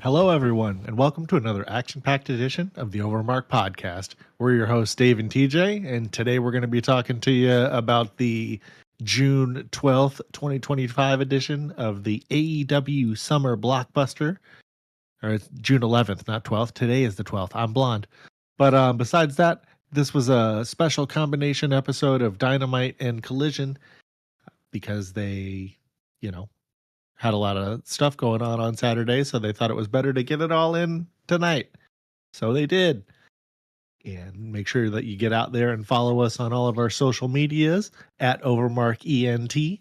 Hello, everyone, and welcome to another action-packed edition of the OverMark podcast. We're your hosts, Dave and TJ, and today we're going to be talking to you about the June 12th, 2025 edition of the AEW Summer Blockbuster. Or it's June 11th, not 12th. Today is the 12th. I'm blonde. But besides that, this was a special combination episode of Dynamite and Collision because they, had a lot of stuff going on Saturday, so they thought it was better to get it all in tonight. So they did. And make sure that you get out there and follow us on all of our social medias at OvermarkENT.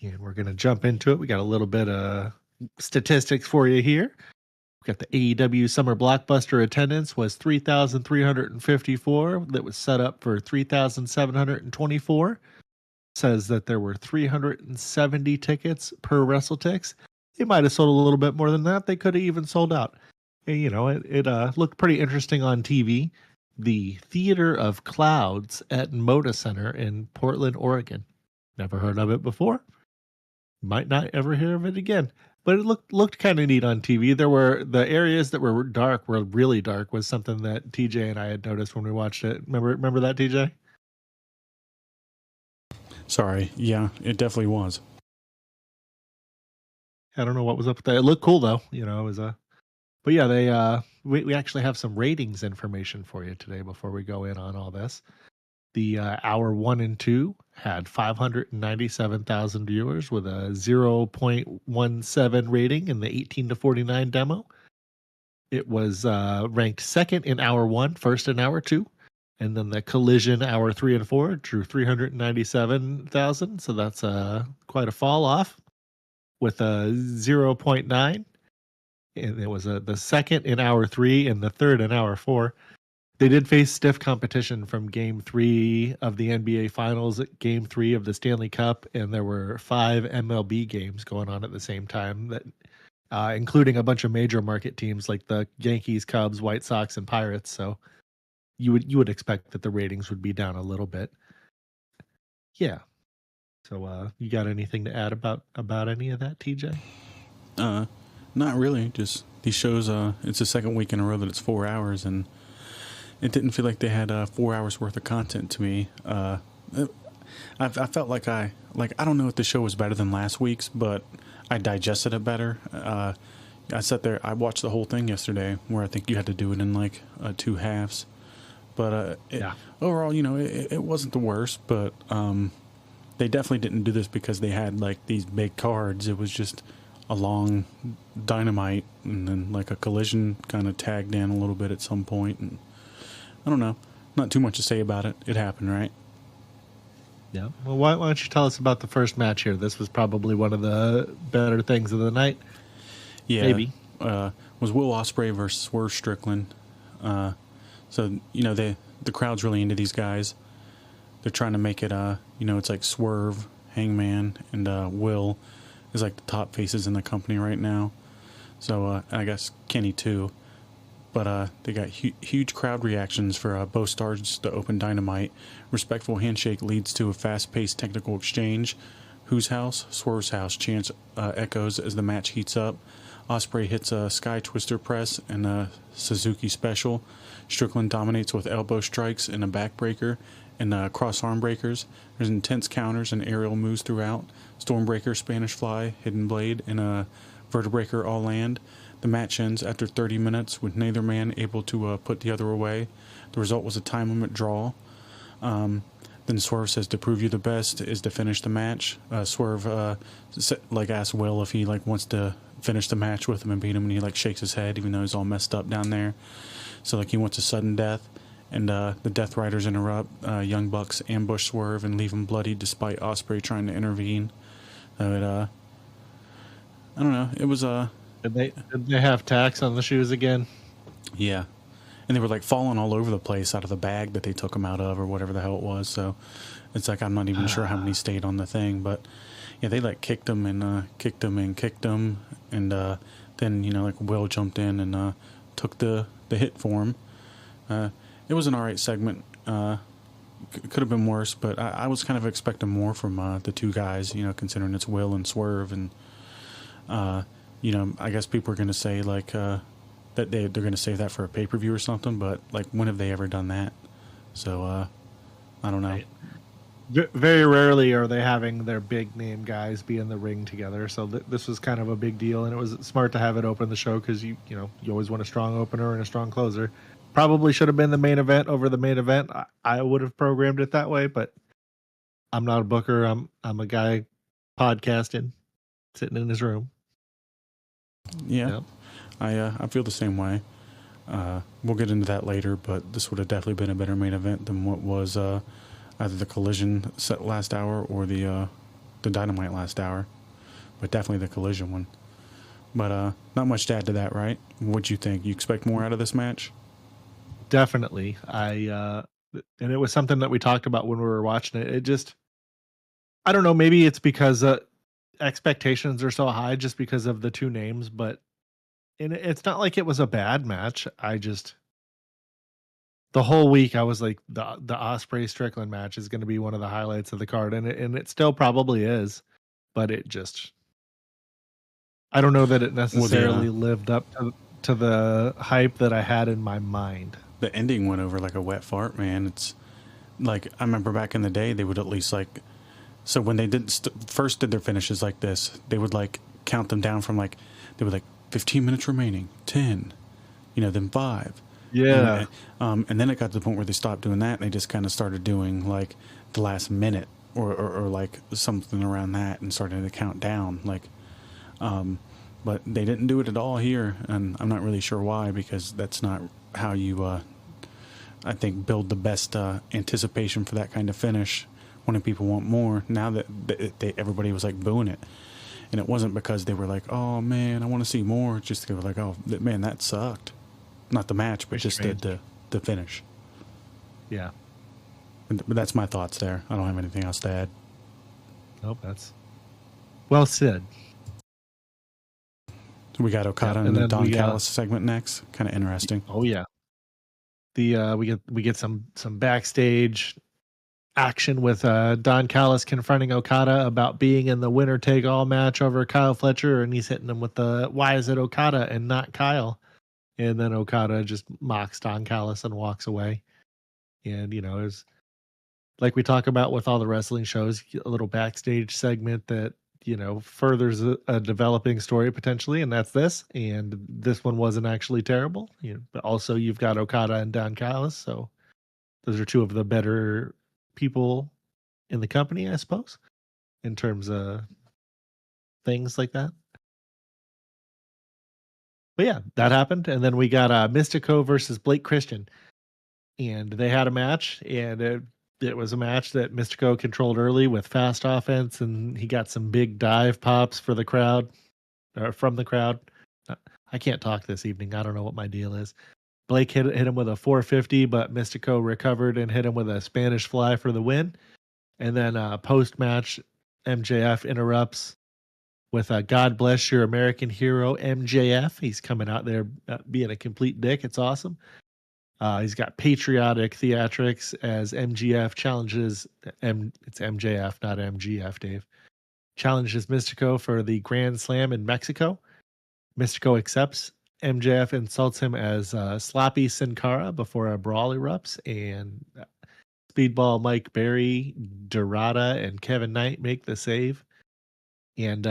And we're going to jump into it. We got a little bit of statistics for you here. We got the AEW Summer Blockbuster attendance was 3,354. That was set up for 3,724. Says that there were 370 tickets per WrestleTix. They might have sold a little bit more than that. They could have even sold out. And, it looked pretty interesting on TV. The Theater of Clouds at Moda Center in Portland, Oregon. Never heard of it before. Might not ever hear of it again. But it looked kind of neat on TV. There were the areas that were dark, were really dark, was something that TJ and I had noticed when we watched it. Remember that, TJ? Sorry. Yeah, it definitely was. I don't know what was up with that. It looked cool though. It was but yeah, they we actually have some ratings information for you today before we go in on all this. The hour 1 and 2 had 597,000 viewers with a 0.17 rating in the 18 to 49 demo. It was ranked second in hour 1, first in hour 2. And then the Collision hour 3 and 4 drew 397,000. So that's quite a fall off with a 0.9. And it was the second in hour 3 and the third in hour 4. They did face stiff competition from Game 3 of the NBA Finals, Game 3 of the Stanley Cup, and there were 5 MLB games going on at the same time, that including a bunch of major market teams like the Yankees, Cubs, White Sox, and Pirates. So you would expect that the ratings would be down a little bit. Yeah. So you got anything to add about any of that, TJ? Not really. Just these shows, it's the second week in a row that it's 4 hours, and it didn't feel like they had 4 hours worth of content to me. I felt like I don't know if the show was better than last week's, but I digested it better. I sat there, I watched the whole thing yesterday, where I think you had to do it in 2 halves. But overall, it wasn't the worst, but they definitely didn't do this because they had these big cards. It was just a long Dynamite and then a Collision kind of tagged in a little bit at some point. And I don't know, not too much to say about it. It happened, right? Yeah. Well, why don't you tell us about the first match here? This was probably one of the better things of the night. Yeah. Maybe. Was Will Ospreay versus Swerve Strickland. So, the crowd's really into these guys. They're trying to make it, it's like Swerve, Hangman, and Will is the top faces in the company right now. So, I guess Kenny too. But they got huge crowd reactions for both stars to open Dynamite. Respectful handshake leads to a fast-paced technical exchange. Whose house? Swerve's house. Chants echoes as the match heats up. Ospreay hits a Sky Twister press and a Suzuki special. Strickland dominates with elbow strikes and a backbreaker and cross arm breakers. There's intense counters and aerial moves throughout. Stormbreaker, Spanish Fly, Hidden Blade, and a Vertebreaker all land. The match ends after 30 minutes with neither man able to put the other away. The result was a time limit draw. Then Swerve says to prove you the best is to finish the match. Swerve asks Will if he wants to finish the match with him and beat him, and he shakes his head even though he's all messed up down there. So he wants a sudden death. And the Death Riders interrupt. Young Bucks ambush Swerve and leave him bloody despite Ospreay trying to intervene. I don't know. It was Did they have tax on the shoes again? Yeah. And they were falling all over the place out of the bag that they took them out of or whatever the hell it was. So it's I'm not even sure how many stayed on the thing. But yeah, they kicked them and kicked them and kicked them. And then, Will jumped in and took the hit for him. It was an alright segment. Could have been worse, but I was kind of expecting more from the two guys, considering it's Will and Swerve. And I guess people are going to say like that they're going to save that for a pay-per-view or something, but like when have they ever done that? So I don't know. Right. Very rarely are they having their big name guys be in the ring together. So this was kind of a big deal, and it was smart to have it open the show because you always want a strong opener and a strong closer. Probably should have been the main event over the main event. I would have programmed it that way, but I'm not a booker. I'm a guy podcasting, sitting in his room. Yeah, yep. I feel the same way. We'll get into that later, but this would have definitely been a better main event than what was either the Collision set last hour or the Dynamite last hour, but definitely the Collision one. But not much to add to that, right? What'd you think? You expect more out of this match? Definitely. And it was something that we talked about when we were watching it. It just, I don't know, maybe it's because expectations are so high just because of the two names, but it's not like it was a bad match. The whole week I was like, the Ospreay Strickland match is going to be one of the highlights of the card, and it still probably is, but it just, I don't know that it necessarily lived up to the hype that I had in my mind. The ending went over like a wet fart, man. It's like, I remember back in the day, they would at least like, so when they first did their finishes like this, they would like count them down from like, they would like 15 minutes remaining, 10, then 5. Yeah. And then it got to the point where they stopped doing that and they just kind of started doing like the last minute or like something around that and started to count down. Like, but they didn't do it at all here. And I'm not really sure why, because that's not how you, I think, build the best anticipation for that kind of finish when people want more. Now that everybody was like booing it. And it wasn't because they were like, oh man, I want to see more. Just they were like, oh man, that sucked. Not the match, but just the finish. Yeah. But that's my thoughts there. I don't have anything else to add. Nope, that's well said. We got Okada and the Don Callis segment next. Kind of interesting. Oh yeah. We get some backstage action with Don Callis confronting Okada about being in the winner take all match over Kyle Fletcher, and he's hitting him with the why is it Okada and not Kyle? And then Okada just mocks Don Callis and walks away. And, it's like we talk about with all the wrestling shows, a little backstage segment that, furthers a developing story potentially. And that's this. And this one wasn't actually terrible. But also you've got Okada and Don Callis. So those are two of the better people in the company, I suppose, in terms of things like that. But yeah, that happened. And then we got Mistico versus Blake Christian. And they had a match, and it was a match that Mistico controlled early with fast offense, and he got some big dive pops for the crowd, or from the crowd. I can't talk this evening. I don't know what my deal is. Blake hit him with a 450, but Mistico recovered and hit him with a Spanish fly for the win. And then post-match, MJF interrupts with a God bless your American hero, MJF. He's coming out there being a complete dick. It's awesome. He's got patriotic theatrics as MGF challenges, it's MJF, not MGF, Dave, challenges Mistico for the Grand Slam in Mexico. Mistico accepts. MJF insults him as Sloppy Sin Cara before a brawl erupts, and Speedball Mike Berry, Dorada, and Kevin Knight make the save. And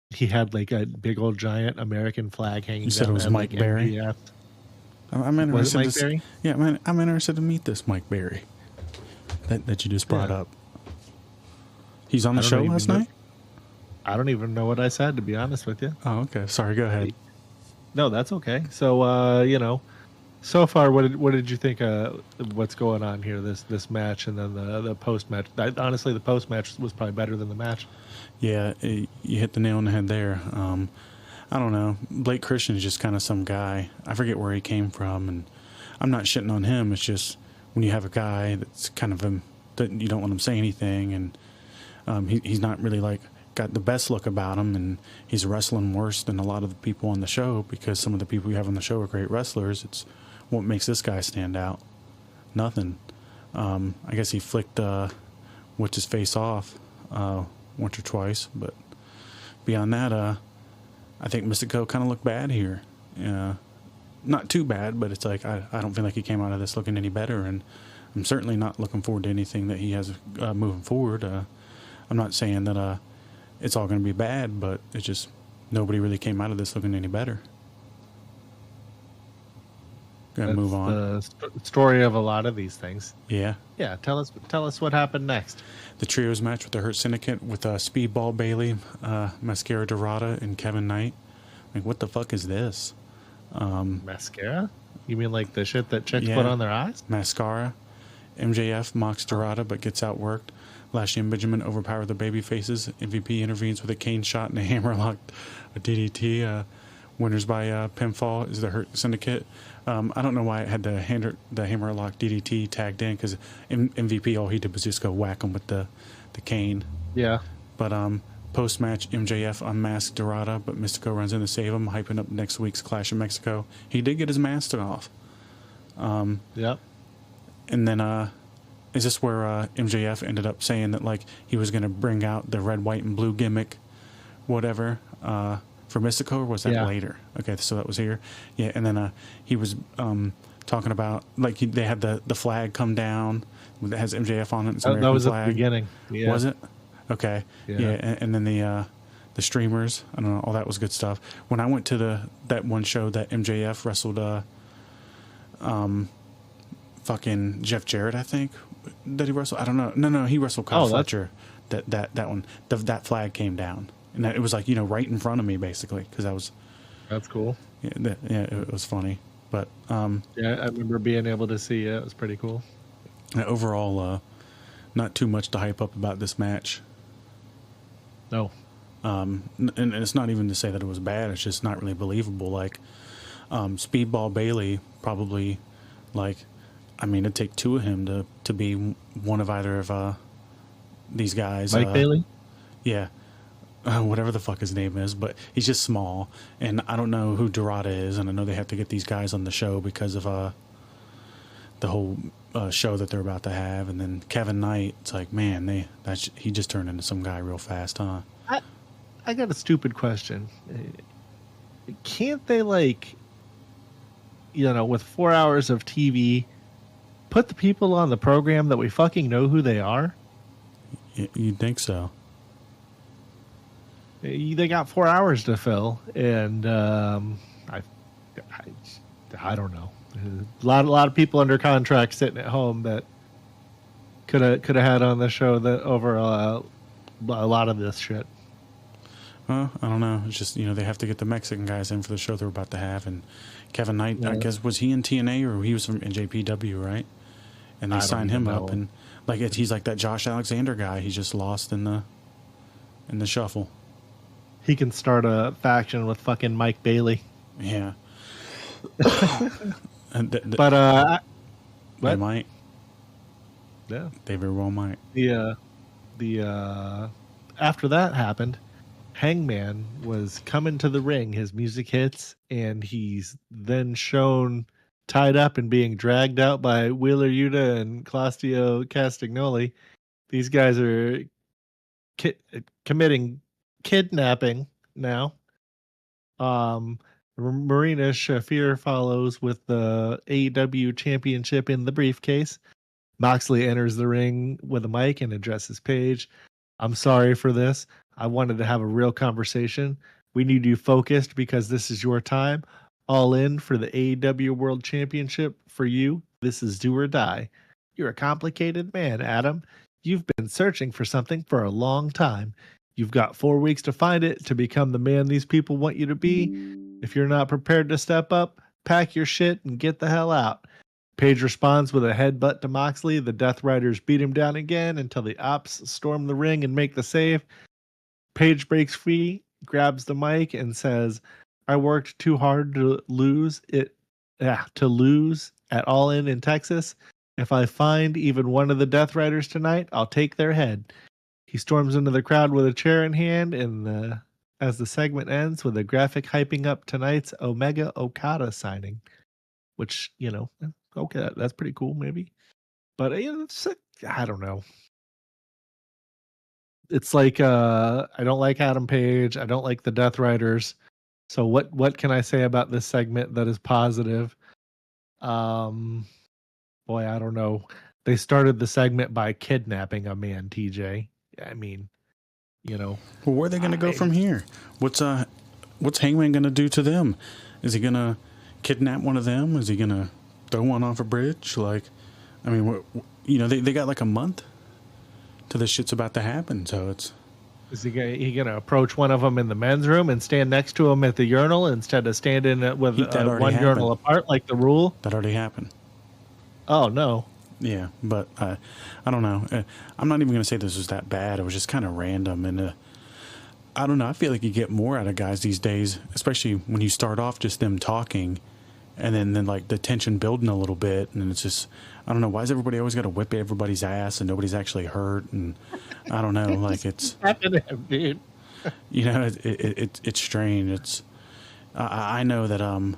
he had like a big old giant American flag hanging. You said it was Mike Berry? MJF. I'm interested. Was it Mike Berry? Yeah, man, I'm interested to meet this Mike Berry that you just brought up. He's on the show last night? I don't even know what I said, to be honest with you. Oh, okay. Sorry, go ahead. No, that's okay. So, so far, what did you think what's going on here, this match, and then the post-match? Honestly, the post-match was probably better than the match. Yeah, you hit the nail on the head there. I don't know. Blake Christian is just kind of some guy. I forget where he came from, and I'm not shitting on him. It's just when you have a guy that's kind of that you don't want him to say anything, and he's not really like got the best look about him, and he's wrestling worse than a lot of the people on the show, because some of the people we have on the show are great wrestlers. It's what makes this guy stand out. Nothing. I guess he flicked what's his face off once or twice, but beyond that, I think Mistico kind of looked bad here. Not too bad, but it's like I don't feel like he came out of this looking any better, and I'm certainly not looking forward to anything that he has moving forward. I'm not saying that it's all going to be bad, but it's just nobody really came out of this looking any better. Gonna move on. The story of a lot of these things. Yeah. Tell us what happened next. The trios match with the Hurt Syndicate with Speedball Bailey, Mascara Dorada, and Kevin Knight. Like, what the fuck is this? Mascara? You mean like the shit that chicks put on their eyes? Mascara. MJF mocks Dorada but gets outworked. Lashley and Benjamin overpower the baby faces. MVP intervenes with a cane shot and a hammerlock, a DDT. Winners by pinfall is the Hurt Syndicate. I don't know why it had the hammerlock DDT tagged in, because MVP, all he did was just go whack him with the cane. Yeah. But post-match, MJF unmasked Dorada, but Mistico runs in to save him, hyping up next week's Clash in Mexico. He did get his mask off. Yep. And then is this where MJF ended up saying that, like, he was going to bring out the red, white, and blue gimmick, whatever, for Mistico, or was that later? Okay, so that was here. Yeah, and then he was talking about, like, they had the flag come down that has MJF on it. It's American that was flag. At the beginning. Yeah. Was it? Okay. Yeah, and then the streamers, I don't know, all that was good stuff. When I went to that one show that MJF wrestled fucking Jeff Jarrett, I think, that he wrestled. I don't know. No, he wrestled Kyle Fletcher. That one. That flag came down, and it was like, right in front of me, basically, because I was. That's cool. Yeah, it was funny, but I remember being able to see it. It was pretty cool. Overall, not too much to hype up about this match. No. And it's not even to say that it was bad. It's just not really believable. Like, Speedball Bailey probably, like, I mean, it'd take two of him to be one of either of these guys. Mike Bailey? Yeah. Whatever the fuck his name is, but he's just small. And I don't know who Dorada is, and I know they have to get these guys on the show because of the whole show that they're about to have. And then Kevin Knight, it's like, man, he just turned into some guy real fast, huh? I got a stupid question. Can't they, like, with 4 hours of TV, put the people on the program that we fucking know who they are? You'd think so. They got 4 hours to fill, and I don't know. A lot of people under contract sitting at home that could have had on the show that over a lot of this shit. Well, I don't know. It's just, they have to get the Mexican guys in for the show they're about to have, and Kevin Knight, I guess, was he in TNA or he was from NJPW, right? And they signed him up, and like he's like that Josh Alexander guy. He's just lost in the shuffle. He can start a faction with fucking Mike Bailey. Yeah. But they might. Yeah, they very well might. The after that happened, Hangman was coming to the ring. His music hits, and he's then shown tied up and being dragged out by Wheeler Yuta and Claudio Castagnoli. These guys are committing kidnapping now. Marina Shafir follows with the AEW championship in the briefcase. Moxley enters the ring with a mic and addresses Paige. I'm sorry for this. I wanted to have a real conversation. We need you focused because this is your time. All in for the AEW World Championship for you. This is do or die. You're a complicated man, Adam. You've been searching for something for a long time. You've got 4 weeks to find it to become the man these people want you to be. If you're not prepared to step up, pack your shit and get the hell out. Paige responds with a headbutt to Moxley. The Death Riders beat him down again until the Ops storm the ring and make the save. Paige breaks free, grabs the mic, and says, I worked too hard to lose at All In Texas. If I find even one of the Death Riders tonight, I'll take their head. He storms into the crowd with a chair in hand, and as the segment ends with a graphic hyping up tonight's Omega Okada signing, which, okay, that's pretty cool, maybe. But I don't know. It's like I don't like Adam Page. I don't like the Death Riders. So what can I say about this segment that is positive? Um, boy, I don't know. They started the segment by kidnapping a man, TJ. I mean, you know, Well, where are they going to go I from here? What's Hangman going to do to them? Is he going to kidnap one of them? Is he going to throw one off a bridge? Like, I mean, they got like a month till this shit's about to happen. So it's. Is he gonna approach one of them in the men's room and stand next to him at the urinal instead of standing with one urinal apart like the rule? That already happened. Oh no. Yeah, but I don't know. I'm not even going to say this was that bad. It was just kind of random, and I don't know. I feel like you get more out of guys these days, especially when you start off just them talking, and then like the tension building a little bit, and it's just I don't know. Why is everybody always got to whip everybody's ass and nobody's actually hurt? And I don't know. Like it's dude. It's strange. It's I know that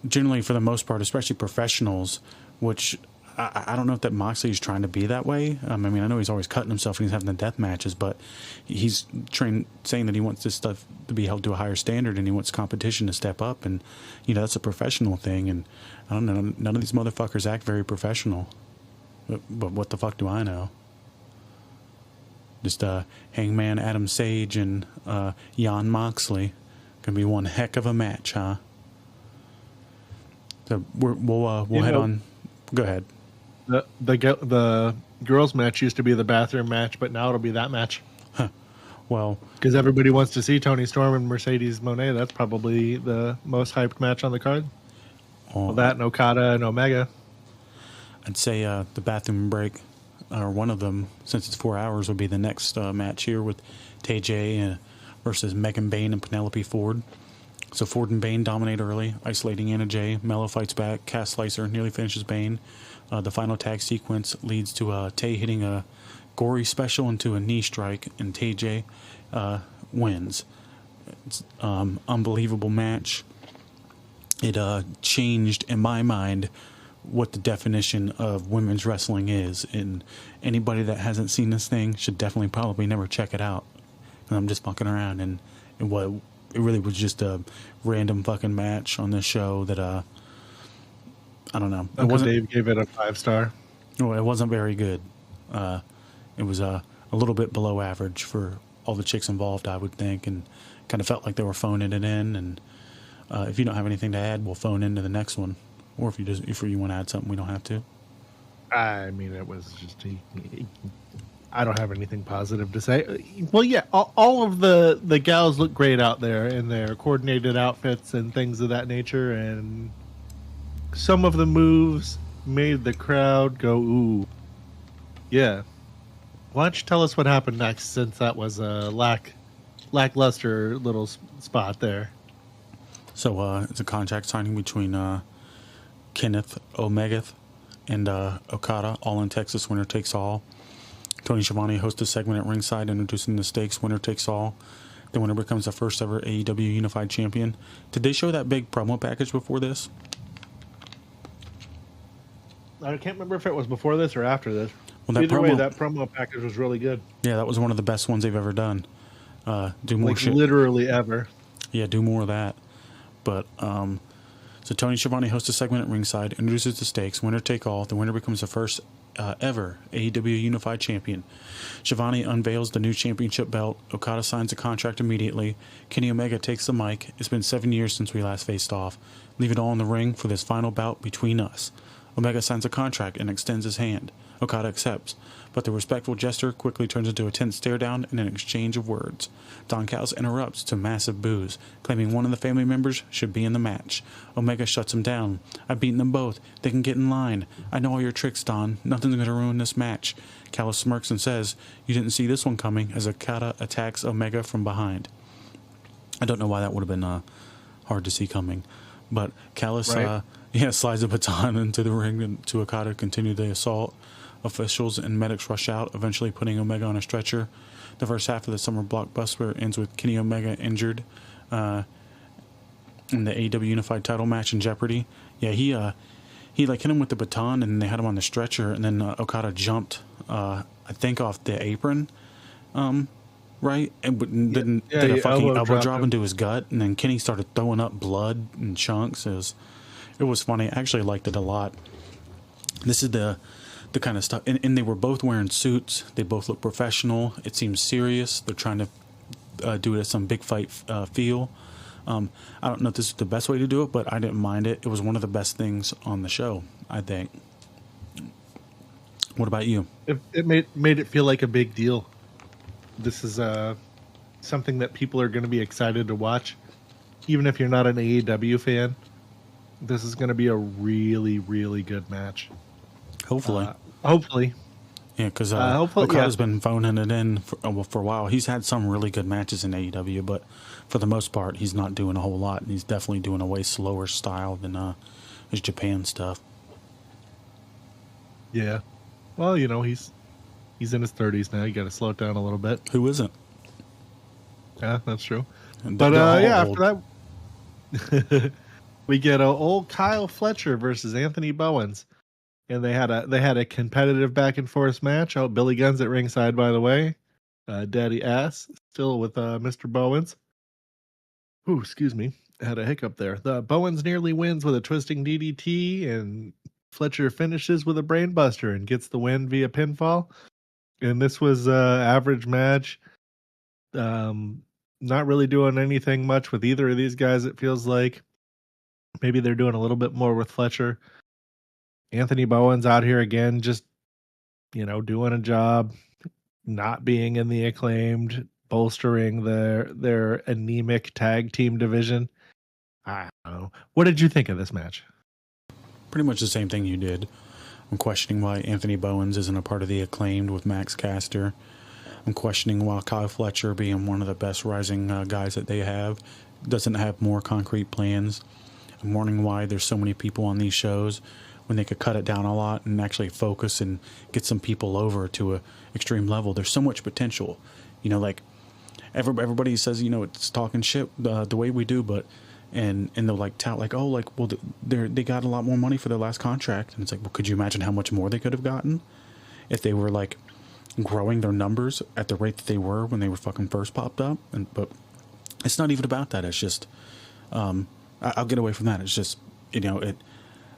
generally for the most part, especially professionals, which I don't know if that Moxley's trying to be that way. I mean, I know he's always cutting himself when he's having the death matches, but he's saying that he wants this stuff to be held to a higher standard and he wants competition to step up. And, that's a professional thing. And I don't know, none of these motherfuckers act very professional. But what the fuck do I know? Just Hangman, Adam Sage, and Jon Moxley. Gonna be one heck of a match, huh? So we'll head on. Go ahead. The girls' match used to be the bathroom match, but now it'll be that match. Huh. Well, because everybody wants to see Toni Storm and Mercedes Moné. That's probably the most hyped match on the card. Well, that and Okada and Omega. I'd say the bathroom break, or one of them, since it's 4 hours, will be the next match here with TJ versus Megan Bayne and Penelope Ford. So Ford and Bayne dominate early, isolating Anna Jay. Mello fights back. Cass Slicer nearly finishes Bayne. The final tag sequence leads to Tay hitting a gory special into a knee strike, and TJ wins. It's unbelievable match. It changed, in my mind, what the definition of women's wrestling is. And anybody that hasn't seen this thing should definitely probably never check it out. And I'm just fucking around. And what... It really was just a random fucking match on this show that I don't know. Dave gave it a 5-star. Well, it wasn't very good. It was a little bit below average for all the chicks involved, I would think, and kind of felt like they were phoning it in. And if you don't have anything to add, we'll phone into the next one. Or if you want to add something, we don't have to. I mean, it was just I don't have anything positive to say. Well, yeah, all of the gals look great out there in their coordinated outfits and things of that nature, and some of the moves made the crowd go, ooh. Yeah. Why don't you tell us what happened next, since that was a lackluster little spot there. So it's a contract signing between Kenneth Omega and Okada, all in Texas, winner takes all. Tony Schiavone hosts a segment at ringside introducing the stakes, winner takes all. The winner becomes the first ever AEW Unified Champion. Did they show that big promo package before this? I can't remember if it was before this or after this. Well, Either way, that promo package was really good. Yeah, that was one of the best ones they've ever done. Do more shit. Literally ever. Yeah, do more of that. But, so Tony Schiavone hosts a segment at ringside, introduces the stakes, winner take all. The winner becomes the first ever AEW Unified Champion. Schiavone unveils the new championship belt. Okada signs a contract immediately. Kenny Omega takes the mic. It's been 7 years since we last faced off. Leave it all in the ring for this final bout between us. Omega signs a contract and extends his hand. Okada accepts, but the respectful gesture quickly turns into a tense stare-down and an exchange of words. Don Callis interrupts to massive boos, claiming one of the family members should be in the match. Omega shuts him down. I've beaten them both. They can get in line. I know all your tricks, Don. Nothing's going to ruin this match. Callis smirks and says, you didn't see this one coming, as Okada attacks Omega from behind. I don't know why that would have been hard to see coming. But Callis slides a baton into the ring to Okada to continue the assault. Officials and medics rush out, eventually putting Omega on a stretcher. The first half of the Summer Blockbuster ends with Kenny Omega injured in the AEW Unified title match in jeopardy. Yeah, he like hit him with the baton, and they had him on the stretcher, and then Okada jumped, I think, off the apron right? And did a fucking elbow drop into his gut, and then Kenny started throwing up blood in chunks. It was funny. I actually liked it a lot. This is the kind of stuff, and they were both wearing suits. They both look professional. It seems serious. They're trying to do it as some big fight feel. I don't know if this is the best way to do it, but I didn't mind it. It was one of the best things on the show, I think. What about you? It made it feel like a big deal. This is something that people are going to be excited to watch, even if you're not an AEW fan. This is going to be a really, really good match. Hopefully. Yeah, because Okada's been phoning it in for a while. He's had some really good matches in AEW, but for the most part, he's not doing a whole lot. And he's definitely doing a way slower style than his Japan stuff. Yeah. Well, he's in his 30s now. You got to slow it down a little bit. Who isn't? Yeah, that's true. But after that, we get old Kyle Fletcher versus Anthony Bowens. And they had a competitive back and forth match. Oh, Billy Gunn's at ringside, by the way. Daddy Ass still with Mr. Bowens. Ooh, excuse me. I had a hiccup there. The Bowens nearly wins with a twisting DDT, and Fletcher finishes with a brainbuster and gets the win via pinfall. And this was average match. Not really doing anything much with either of these guys, it feels like. Maybe they're doing a little bit more with Fletcher. Anthony Bowens out here again, just, doing a job, not being in the Acclaimed, bolstering their anemic tag team division. I don't know. What did you think of this match? Pretty much the same thing you did. I'm questioning why Anthony Bowens isn't a part of the Acclaimed with Max Caster. I'm questioning why Kyle Fletcher, being one of the best rising guys that they have, doesn't have more concrete plans. I'm wondering why there's so many people on these shows when they could cut it down a lot and actually focus and get some people over to a extreme level. There's so much potential. Like everybody says, it's talking shit the way we do, but and they'll tout they got a lot more money for their last contract, and it's like, well, could you imagine how much more they could have gotten if they were growing their numbers at the rate that they were when they were fucking first popped up? But it's not even about that. It's just I'll get away from that. It's just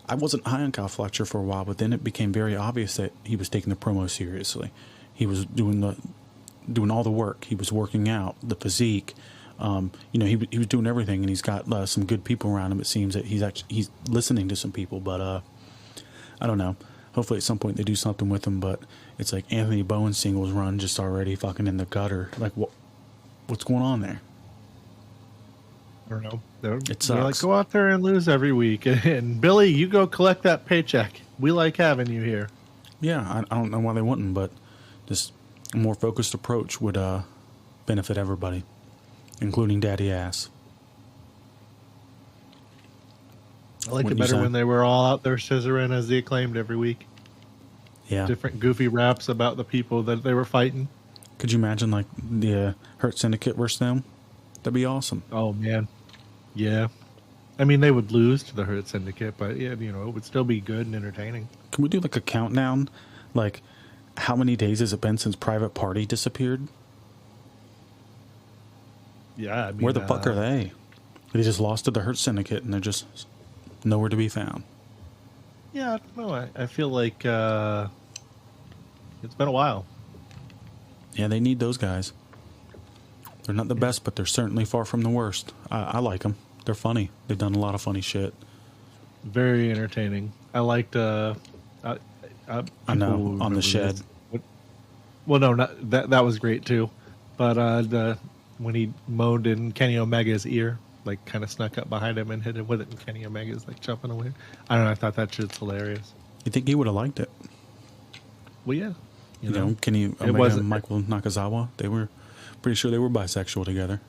I wasn't high on Kyle Fletcher for a while, but then it became very obvious that he was taking the promo seriously. He was doing all the work. He was working out, the physique. He was doing everything, and he's got some good people around him. It seems that he's listening to some people, but I don't know. Hopefully at some point they do something with him, but it's like Anthony Bowens' singles run just already fucking in the gutter. Like, what's going on there? I don't know. They're sucks. Go out there and lose every week. And Billy, you go collect that paycheck. We like having you here. Yeah, I don't know why they wouldn't, but just a more focused approach would benefit everybody, including Daddy Ass. I liked it better when they were all out there scissoring as the Acclaimed every week. Yeah. Different goofy raps about the people that they were fighting. Could you imagine the Hurt Syndicate versus them? That'd be awesome. Oh, man. Yeah. I mean, they would lose to the Hurt Syndicate, but yeah, it would still be good and entertaining. Can we do a countdown? How many days has it been since Private Party disappeared? Yeah. I mean, where the fuck are they? They just lost to the Hurt Syndicate, and they're just nowhere to be found. Yeah, I don't know. I feel like it's been a while. Yeah, they need those guys. They're not the best, but they're certainly far from the worst. I like them. They're funny. They've done a lot of funny shit. Very entertaining. I liked. I know, on the shed. Well, no, not, that was great too. But when he moaned in Kenny Omega's ear, kind of snuck up behind him and hit him with it, and Kenny Omega's jumping away. I don't know. I thought that shit's hilarious. You think he would have liked it? Well, yeah. You know, Kenny Omega and Michael Nakazawa, they were pretty sure they were bisexual together.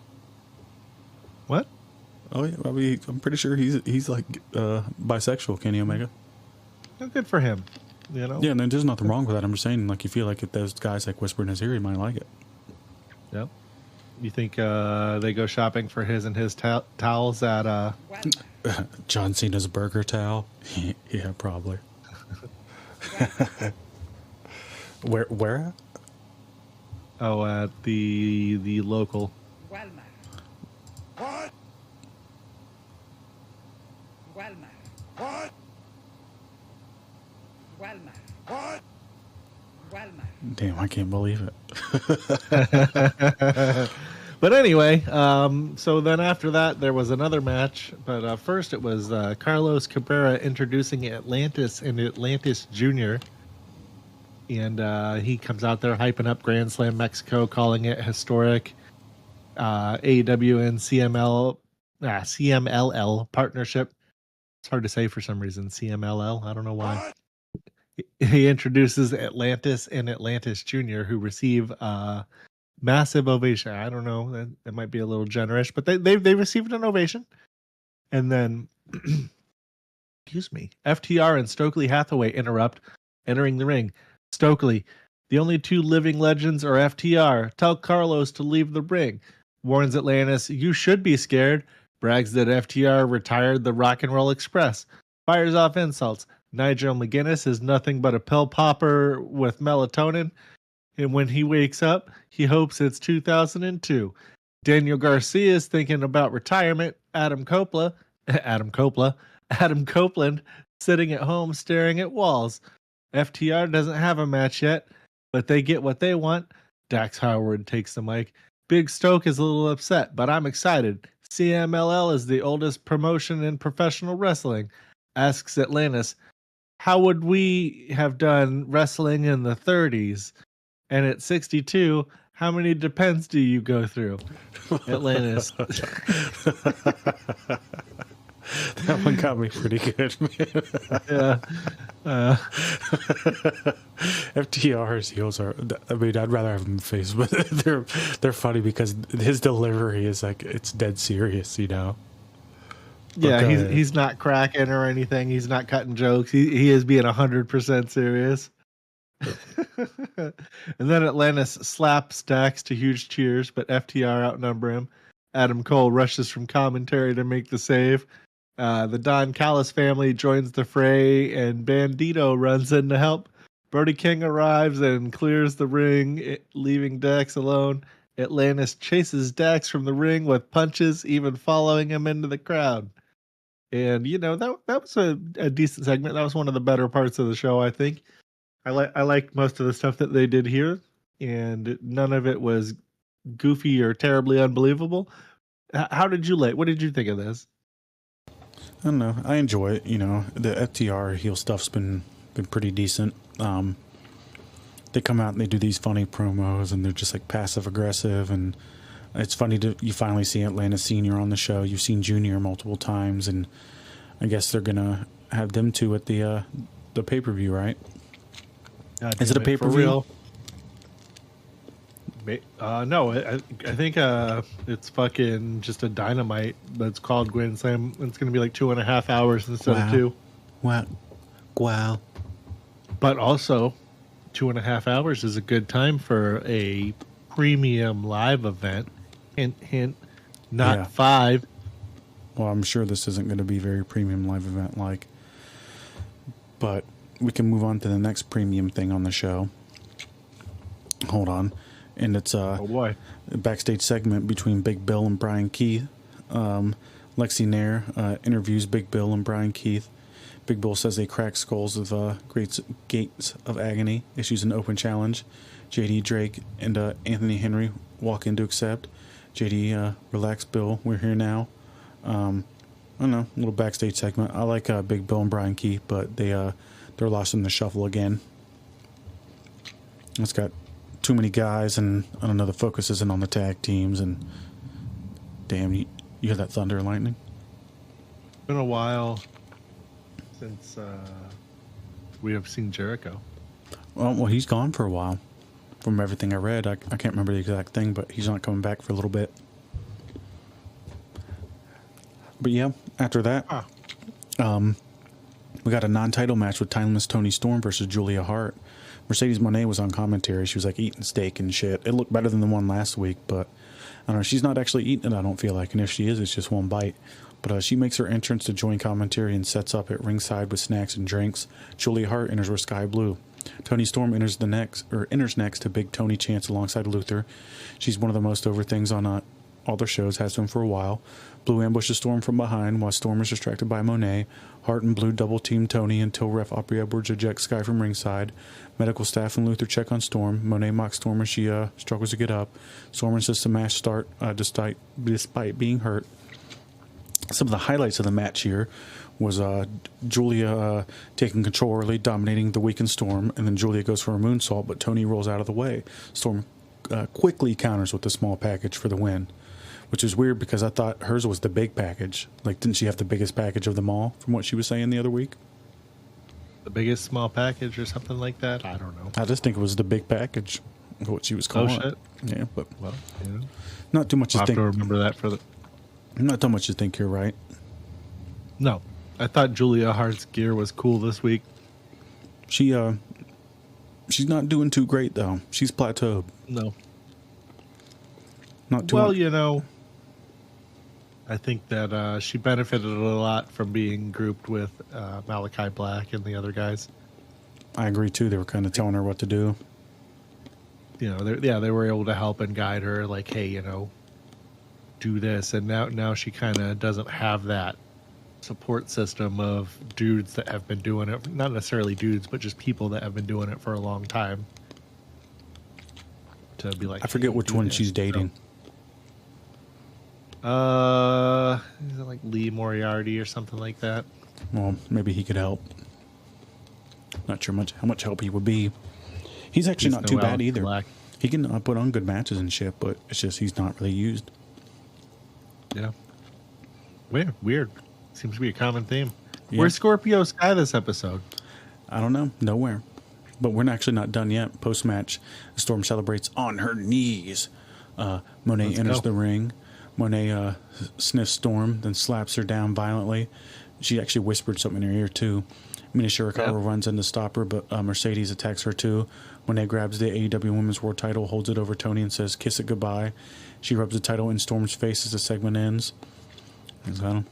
What? Oh yeah, I mean, I'm pretty sure he's bisexual, Kenny Omega. Oh, good for him. Yeah, and there's nothing wrong with that. I'm just saying, you feel like if those guys whisper in his ear, he might like it. Yep. You think they go shopping for his and his towels at John Cena's burger towel? Yeah, probably. Where? Oh, at the local. Walmart. What? Walmart. What? Walmart. What? Walmart. Damn, I can't believe it. But anyway, so then after that, there was another match. But first, it was Carlos Cabrera introducing Atlantis and Atlantis Jr. And he comes out there hyping up Grand Slam Mexico, calling it historic. AEW and CMLL partnership. It's hard to say for some reason. CMLL. I don't know why. He introduces Atlantis and Atlantis Jr., who receive massive ovation. I don't know. That might be a little generous, but they received an ovation. And then, excuse me, FTR and Stokely Hathaway interrupt, entering the ring. Stokely, the only two living legends are FTR. Tell Carlos to leave the ring. Warns Atlantis, you should be scared. Brags that FTR retired the Rock and Roll Express. Fires off insults. Nigel McGuinness is nothing but a pill popper with melatonin. And when he wakes up, he hopes it's 2002. Daniel Garcia is thinking about retirement. Adam Copeland, sitting at home staring at walls. FTR doesn't have a match yet, but they get what they want. Dax Howard takes the mic. Big Stoke is a little upset, but I'm excited. CMLL is the oldest promotion in professional wrestling. Asks Atlantis, how would we have done wrestling in the 30s? And at 62, how many depends do you go through? Atlantis. That one got me pretty good, man. Yeah. FTR's heels are, I mean, I'd rather have them face, but they're funny because his delivery is like, it's dead serious, you know? Yeah, he's not cracking or anything. He's not cutting jokes. He is being 100% serious. And then Atlantis slaps Dax to huge cheers, but FTR outnumber him. Adam Cole rushes from commentary to make the save. The Don Callis family joins the fray, and Bandito runs in to help. Brody King arrives and clears the ring, leaving Dax alone. Atlantis chases Dax from the ring with punches, even following him into the crowd. And, you know, that was a decent segment. That was one of the better parts of the show, I think. I like most of the stuff that they did here, and none of it was goofy or terribly unbelievable. How did you what did you think of this? I don't know. I enjoy it. You know, the FTR heel stuff's been pretty decent. They come out and they do these funny promos, and they're just like passive aggressive, and it's funny you finally see Atlantis Senior on the show. You've seen Junior multiple times, and I guess they're gonna have them two at the pay-per-view, right? Is it a pay-per-view? No, I think it's fucking just a Dynamite that's called Grand Slam. It's going to be like 2.5 hours instead of 2. Wow. But also, 2.5 hours is a good time for a premium live event. Hint, hint, not 5. Well, I'm sure this isn't going to be very premium live event like. But we can move on to the next premium thing on the show. Hold on. And it's a backstage segment between Big Bill and Brian Keith. Lexi Nair interviews Big Bill and Brian Keith. Big Bill says they crack skulls of great gates of agony, issues an open challenge. JD Drake and Anthony Henry walk in to accept. JD, relax, Bill, we're here now. I don't know, a little backstage segment. I like Big Bill and Brian Keith, but they're lost in the shuffle again. It's got too many guys, and I don't know, the focus isn't on the tag teams, and damn, you hear that thunder and lightning? It's been a while since we have seen Jericho. Well, he's gone for a while. From everything I read, I can't remember the exact thing, but he's not coming back for a little bit. But yeah, after that, we got a non-title match with Timeless Toni Storm versus Julia Hart. Mercedes Moné was on commentary. She was like eating steak and shit. It looked better than the one last week, but I don't know. She's not actually eating it, I don't feel like. And if she is, it's just one bite. But she makes her entrance to join commentary and sets up at ringside with snacks and drinks. Julia Hart enters with Sky Blue. Toni Storm enters next to Big Tony Chance alongside Luther. She's one of the most over things on all their shows, has been for a while. Blue ambushes Storm from behind while Storm is distracted by Moné. Hart and Blue double team Toni until ref Aubrey Edwards ejects Sky from ringside. Medical staff and Luther check on Storm. Moné mocks Storm as she struggles to get up. Storm insists the match start despite being hurt. Some of the highlights of the match here was Julia taking control early, dominating the weakened Storm, and then Julia goes for a moonsault, but Toni rolls out of the way. Storm quickly counters with a small package for the win, which is weird because I thought hers was the big package. Like, didn't she have the biggest package of them all, from what she was saying the other week? The biggest small package or something like that? I don't know. I just think it was the big package, what she was calling it. Yeah, but well, yeah. Not too much to I'll have think. to remember that for the... Not too much to think here, right? No. I thought Julia Hart's gear was cool this week. She's not doing too great, though. She's plateaued. No. Not too well, much. I think that she benefited a lot from being grouped with Malachi Black and the other guys. I agree, too. They were kind of telling her what to do. They were able to help and guide her, like, hey, do this. And now she kind of doesn't have that support system of dudes that have been doing it. Not necessarily dudes, but just people that have been doing it for a long time. To be like, I forget which one she's dating. Is it like Lee Moriarty or something like that? Well, maybe he could help. Not sure how much help he would be. He's actually not too bad either. Black. He can put on good matches and shit, but it's just he's not really used. Yeah. Weird. Seems to be a common theme. Yeah. Where's Scorpio Sky this episode? I don't know. Nowhere. But we're actually not done yet. Post-match, Storm celebrates on her knees. Moné enters the ring. Moné sniffs Storm, then slaps her down violently. She actually whispered something in her ear, too. Mina Shirakawa runs in to stop her, but Mercedes attacks her, too. Moné grabs the AEW Women's World title, holds it over Toni, and says, "Kiss it goodbye." She rubs the title in Storm's face as the segment ends. So,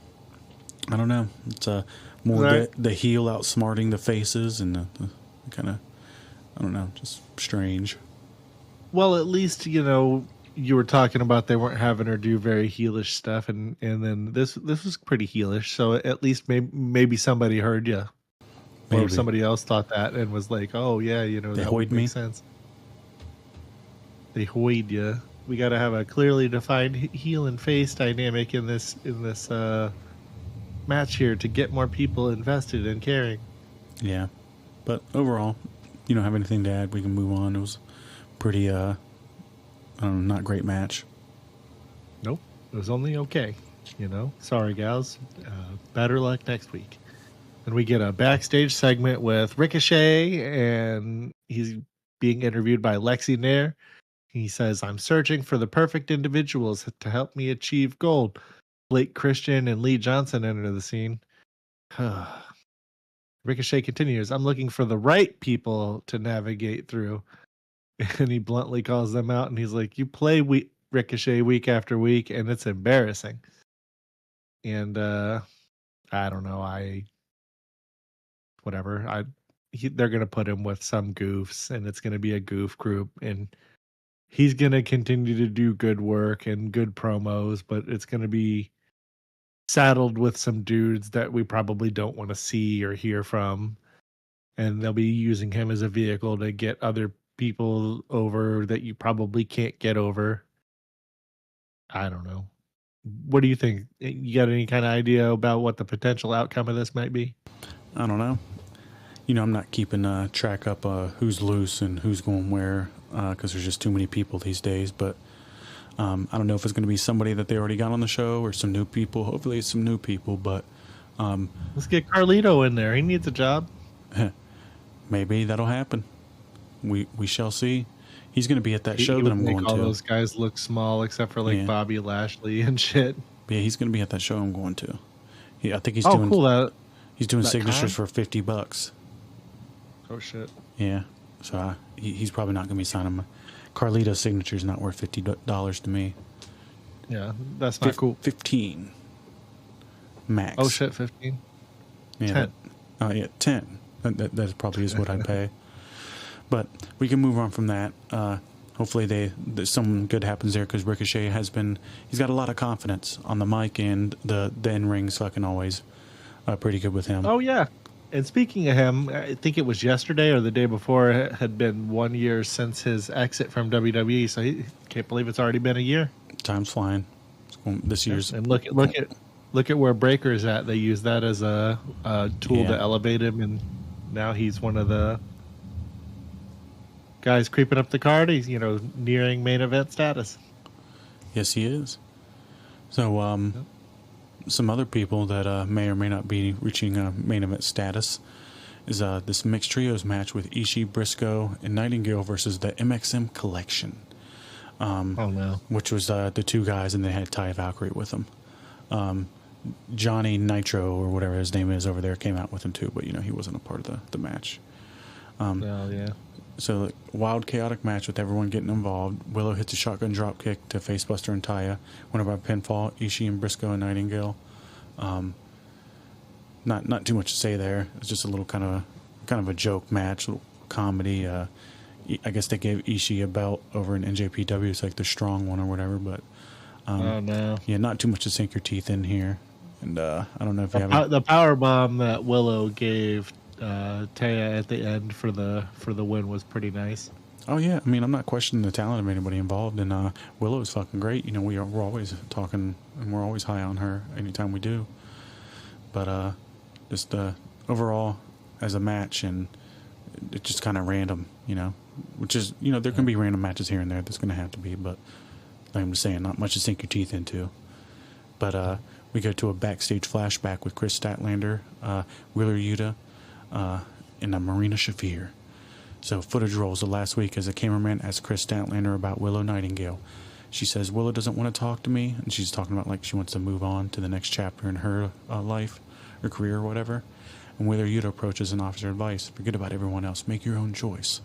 I don't know. It's more the heel outsmarting the faces and the kind of, I don't know, just strange. Well, at least, you were talking about they weren't having her do very heelish stuff, and then this was pretty heelish, so at least maybe somebody heard you. Or somebody else thought that and was like, oh, yeah, that would make sense. They hoid you. We got to have a clearly defined heel and face dynamic in this match here to get more people invested and caring. Yeah. But overall, you don't have anything to add. We can move on. It was pretty, not great match. Nope. It was only okay. Sorry, gals. Better luck next week. And we get a backstage segment with Ricochet, and he's being interviewed by Lexi Nair. He says, "I'm searching for the perfect individuals to help me achieve gold." Blake Christian and Lee Johnson enter the scene. Ricochet continues, "I'm looking for the right people to navigate through." And he bluntly calls them out, and he's like, "You play Ricochet week after week, and it's embarrassing." And I don't know. They're going to put him with some goofs, and it's going to be a goof group, and he's going to continue to do good work and good promos, but it's going to be saddled with some dudes that we probably don't want to see or hear from, and they'll be using him as a vehicle to get other people over that you probably can't get over. I don't know. What do you think? You got any kind of idea about what the potential outcome of this might be? I don't know. I'm not keeping track up who's loose and who's going where because there's just too many people these days. But I don't know if it's going to be somebody that they already got on the show or some new people. Hopefully it's some new people. But let's get Carlito in there. He needs a job. Maybe that'll happen. We shall see. He's going to be at that show that I'm going to. All those guys look small except for Bobby Lashley and shit. Yeah, he's going to be at that show I'm going to. I think he's doing. Cool. He's doing signatures for $50. Oh shit! Yeah, so he's probably not going to be signing. Carlito's signature is not worth $50 to me. Yeah, that's not cool. 15 max. Oh shit, 15. Yeah, 10. 10. That probably is what I'd pay. But we can move on from that. Hopefully something good happens there, because Ricochet he's got a lot of confidence on the mic, and the in-ring's fucking always pretty good with him. Oh, yeah. And speaking of him, I think it was yesterday or the day before, it had been 1 year since his exit from WWE. So he can't believe it's already been a year. Time's flying. This year's. And look at where Breaker's at. They use that as a tool to elevate him, and now he's one of the guys creeping up the card. He's nearing main event status. Yes, he is. So some other people that may or may not be reaching main event status is this mixed trios match with Ishii, Briscoe, and Nightingale versus the MXM Collection. Oh no! Which was the two guys, and they had Ty Valkyrie with them. Johnny Nitro, or whatever his name is over there, came out with him too, but he wasn't a part of the match. Yeah. So wild, chaotic match with everyone getting involved. Willow hits a shotgun drop kick to Facebuster and Taya. Went by pinfall. Ishii and Briscoe and Nightingale. Not too much to say there. It's just a little kind of a joke match, a little comedy. I guess they gave Ishii a belt over in NJPW. It's like the strong one or whatever. But oh no, yeah, not too much to sink your teeth in here. And I don't know if you have the power bomb that Willow gave Taya at the end for the win was pretty nice. Oh yeah, I mean, I'm not questioning the talent of anybody involved, and Willow is fucking great. We're always talking, and we're always high on her anytime we do. But just overall as a match, and it's just kind of random, which is there can be random matches here and there. There's going to have to be, but like I'm just saying, not much to sink your teeth into. But we go to a backstage flashback with Chris Statlander, Wheeler Yuta, and Marina Shafir. So footage rolls of last week as a cameraman asked Chris Statlander about Willow Nightingale. She says Willow doesn't want to talk to me, and she's talking about like she wants to move on to the next chapter in her life, her career, or whatever. And Wheeler Yuta approaches and offers her advice: forget about everyone else, make your own choice.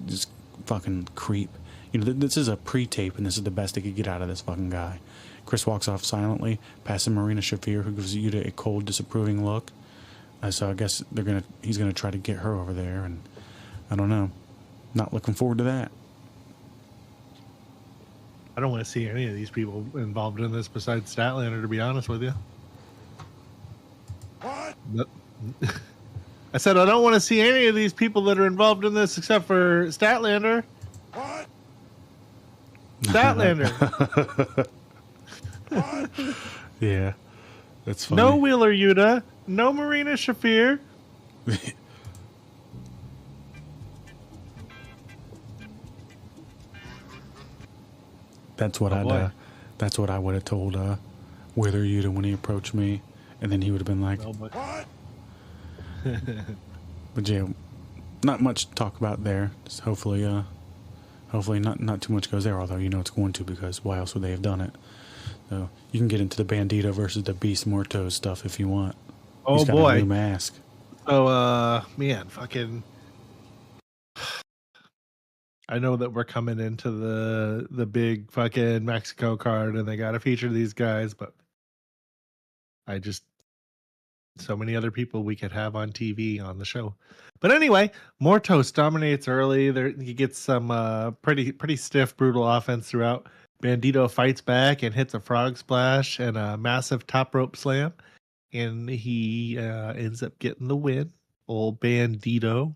Just fucking creep. This is a pre-tape, and this is the best they could get out of this fucking guy. Chris walks off silently, passing Marina Shafir, who gives Yuta a cold, disapproving look. So I guess he's gonna try to get her over there, and I don't know. Not looking forward to that. I don't want to see any of these people involved in this besides Statlander, to be honest with you. What? I said I don't want to see any of these people that are involved in this except for Statlander. What? Statlander. What? Yeah, that's funny. No Wheeler Yuta. No Marina Shafir. That's what that's what I would have told Wheeler Yuta when he approached me, and then he would have been like, What? but yeah, not much to talk about there. Just hopefully not too much goes there, although it's going to, because why else would they have done it? So you can get into the Bandito versus the Beast Morto stuff if you want. Oh, he's got boy. a new mask. So man, fucking I know that we're coming into the big fucking Mexico card, and they got to feature these guys, but so many other people we could have on TV on the show. But anyway, Mortos dominates early. There he gets some pretty stiff, brutal offense throughout. Bandito fights back and hits a frog splash and a massive top rope slam, and he ends up getting the win. Old Bandito.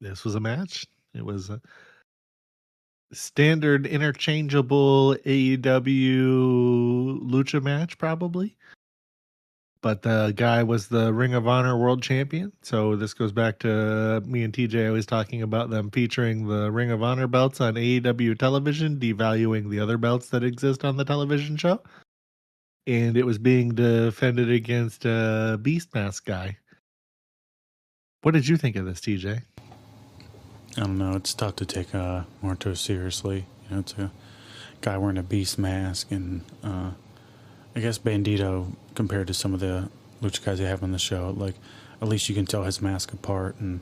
This was a match. It was a standard interchangeable AEW lucha match, probably. But the guy was the Ring of Honor World Champion. So this goes back to me and TJ always talking about them featuring the Ring of Honor belts on AEW television, devaluing the other belts that exist on the television show. And it was being defended against a Beast Mask guy. What did you think of this, TJ? I don't know. It's tough to take Morto seriously. It's a guy wearing a beast mask, and I guess Bandito, compared to some of the lucha guys they have on the show, like at least you can tell his mask apart, and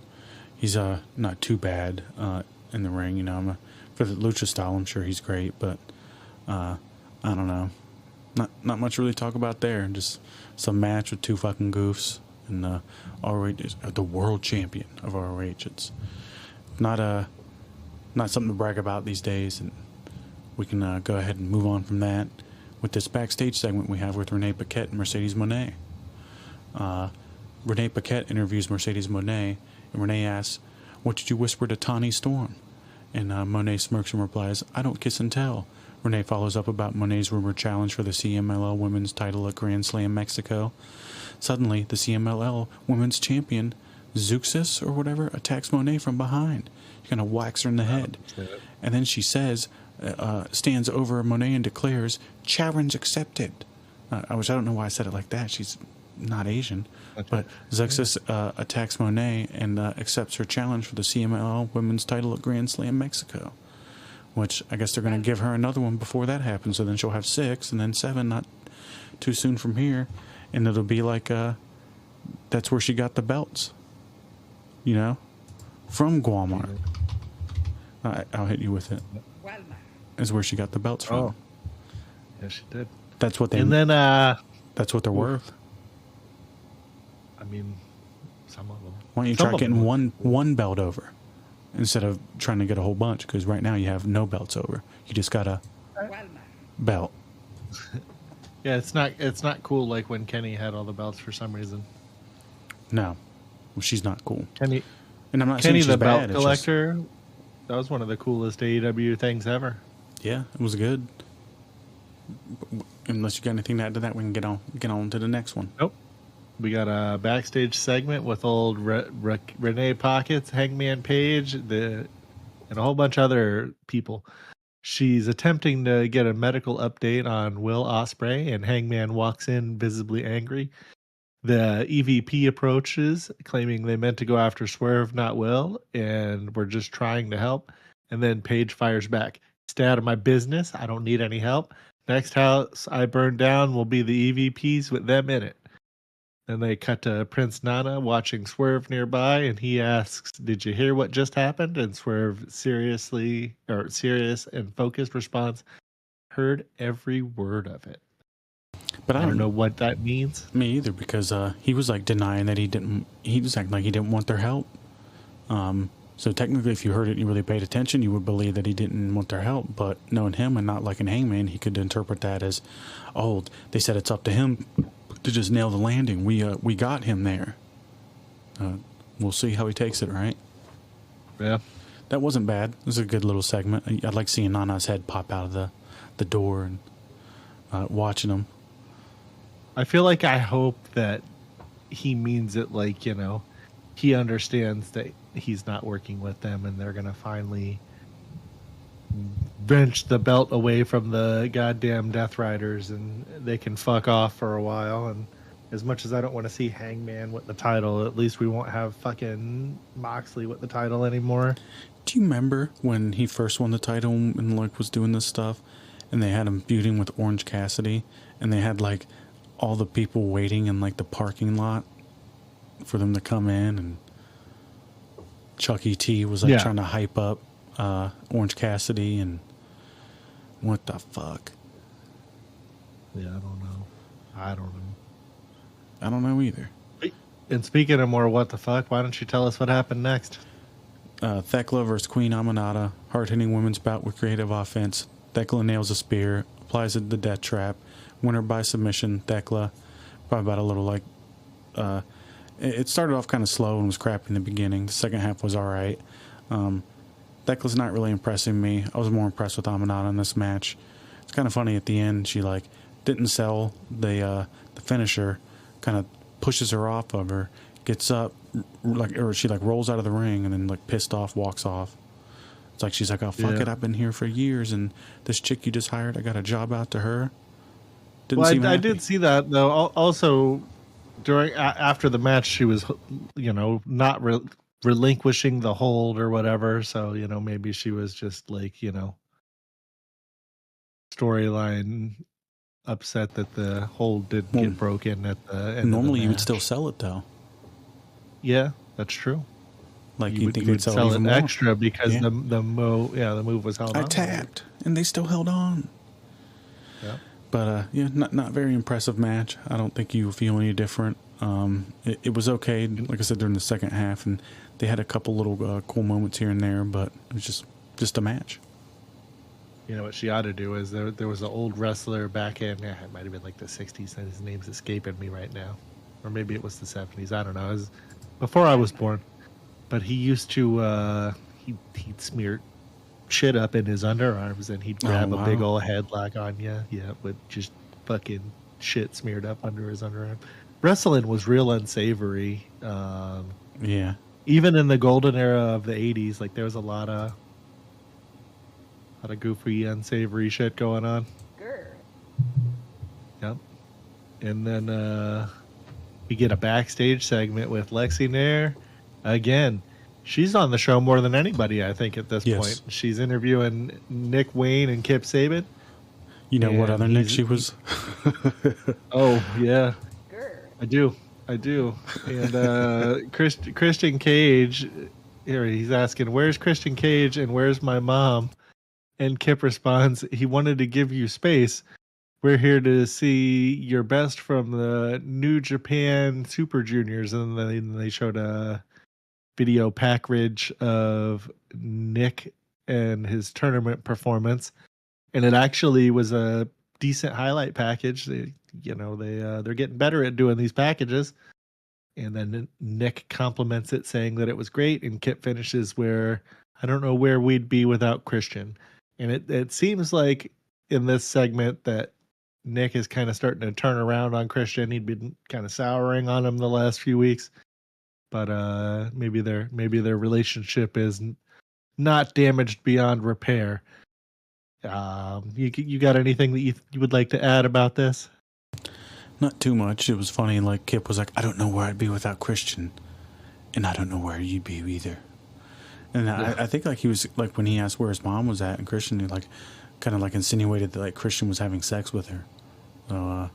he's not too bad in the ring. For the lucha style, I'm sure he's great, but I don't know. Not much really to talk about there. Just some match with two fucking goofs, and ROH is the world champion of ROH. It's not something to brag about these days, and we can go ahead and move on from that with this backstage segment we have with Renee Paquette and Mercedes Moné. Renee Paquette interviews Mercedes Moné, and Renee asks, "What did you whisper to Toni Storm?" And Moné smirks and replies, "I don't kiss and tell." Renee follows up about Moné's rumored challenge for the CMLL Women's title at Grand Slam Mexico. Suddenly, the CMLL Women's Champion, Zeuxis or whatever, attacks Moné from behind. He kind of whacks her in the head. And then she says, stands over Moné and declares, "Challenge accepted." I don't know why I said it like that. She's not Asian. But Zeuxis attacks Moné and accepts her challenge for the CMLL Women's title at Grand Slam Mexico. Which I guess they're going to give her another one before that happens. So then she'll have 6 and then 7, not too soon from here. And it'll be like, that's where she got the belts. You know? From Walmart. I'll hit you with it. Is where she got the belts from. Oh. Yeah, she did. That's what they... And then... that's what they're worth. I mean, some of them. Why don't you try getting one belt over? Instead of trying to get a whole bunch, because right now you have no belts over. You just got a belt. Yeah, it's not cool like when Kenny had all the belts for some reason. No, well, she's not cool. Kenny, and I'm not Kenny saying she's the bad, belt collector. That was one of the coolest AEW things ever. Yeah, it was good. Unless you got anything to add to that, we can get on to the next one. Nope. We got a backstage segment with old Renee Pockets, Hangman Page, and a whole bunch of other people. She's attempting to get a medical update on Will Ospreay, and Hangman walks in visibly angry. The EVP approaches, claiming they meant to go after Swerve, not Will, and we're just trying to help. And then Page fires back, "Stay out of my business. I don't need any help. Next house I burn down will be the EVPs with them in it." Then they cut to Prince Nana watching Swerve nearby, and he asks, "Did you hear what just happened?" And Swerve serious and focused response, "Heard every word of it." But I don't know what that means. Me either, because he was like denying that he was acting like he didn't want their help. So technically, if you heard it and you really paid attention, you would believe that he didn't want their help. But knowing him and not liking Hangman, he could interpret that as, "Oh, they said it's up to him to just nail the landing. We got him there." We'll see how he takes it, right? Yeah. That wasn't bad. It was a good little segment. I like seeing Nana's head pop out of the door and watching him. I feel like I hope that he means it like, you know, he understands that he's not working with them and they're going to finally wrench the belt away from the goddamn Death Riders and they can fuck off for a while. And as much as I don't want to see Hangman with the title, at least we won't have fucking Moxley with the title anymore. Do you remember when he first won the title and like was doing this stuff and they had him feuding with Orange Cassidy and they had like all the people waiting in like the parking lot for them to come in, and Chuck E.T. was like trying to hype up Orange Cassidy, and what the fuck? Yeah, I don't know. I don't know either. And speaking of more what the fuck, why don't you tell us what happened next? Thekla versus Queen Aminata, hard-hitting women's bout with creative offense. Thekla nails a spear, applies it to the death trap, winner by submission. Thekla, probably about a little like... it started off kind of slow and was crappy in the beginning. The second half was alright. Thekla's not really impressing me. I was more impressed with Aminata in this match. It's kind of funny at the end. She like didn't sell the finisher, kind of pushes her off of her, gets up, or she like rolls out of the ring and then like pissed off walks off. It's like she's like, "Oh fuck it, I've been here for years and this chick you just hired, I got a job out to her." I did see that though. Also, after the match, she was, you know, not relinquishing the hold or whatever. So, you know, maybe she was just like, you know, storyline upset that the hold didn't get broken at the end. Normally, you would still sell it though. Yeah, that's true. Like you think you'd sell it even more extra because the move was held on. I tapped and they still held on. Yeah. But yeah, not very impressive match. I don't think you feel any different. It was okay, like I said, during the second half, and they had a couple little cool moments here and there, but it was just a match. You know what she ought to do is there was an old wrestler back in, it might have been like the 60s, and his name's escaping me right now. Or maybe it was the 70s, I don't know. It was before I was born. But he used to, he'd smear shit up in his underarms, and he'd grab a big old headlock on you. Yeah, with just fucking shit smeared up under his underarm. Wrestling was real unsavory. Yeah. Even in the golden era of the 80s, like there was a lot of goofy, unsavory shit going on. Grr. Yep. And then we get a backstage segment with Lexi Nair. Again, she's on the show more than anybody, I think, at this point. She's interviewing Nick Wayne and Kip Sabian. You know what other Nick she was? Oh, yeah. Grr. I do. And Christian Cage, here he's asking, where's Christian Cage and where's my mom? And Kip responds, he wanted to give you space. We're here to see your best from the New Japan Super Juniors. And then they showed a video package of Nick and his tournament performance. And it actually was a decent highlight package. They're getting better at doing these packages. And then Nick compliments it, saying that it was great. And Kip finishes where, I don't know where we'd be without Christian. And it seems like in this segment that Nick is kind of starting to turn around on Christian. He'd been kind of souring on him the last few weeks. But maybe their relationship is not damaged beyond repair. You got anything that you would like to add about this? Not too much. It was funny. Like Kip was like, I don't know where I'd be without Christian, and I don't know where you'd be either. And yeah. I think like he was like when he asked where his mom was at, and Christian like kind of like insinuated that like Christian was having sex with her. So I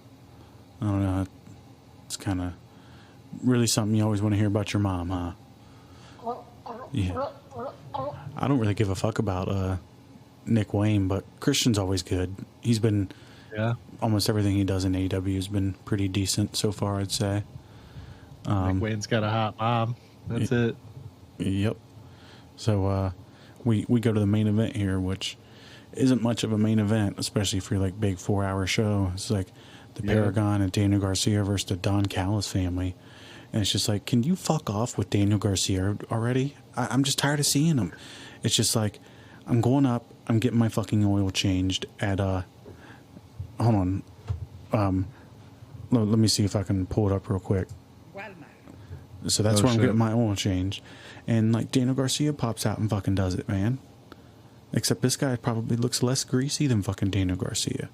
don't know. It's kind of really something you always want to hear about your mom, huh? Yeah. I don't really give a fuck about Nick Wayne, but Christian's always good. He's been almost everything he does in AEW has been pretty decent so far, I'd say. Nick Wayne's got a hot mom. That's it. Yep. So we go to the main event here, which isn't much of a main event, especially for like big 4-hour show. It's like the Paragon and Daniel Garcia versus the Don Callis family. And it's just like, can you fuck off with Daniel Garcia already? I'm just tired of seeing him. It's just like, I'm going up, I'm getting my fucking oil changed at, hold on. Let me see if I can pull it up real quick. So that's where I'm getting my oil changed. And like Daniel Garcia pops out and fucking does it, man. Except this guy probably looks less greasy than fucking Daniel Garcia.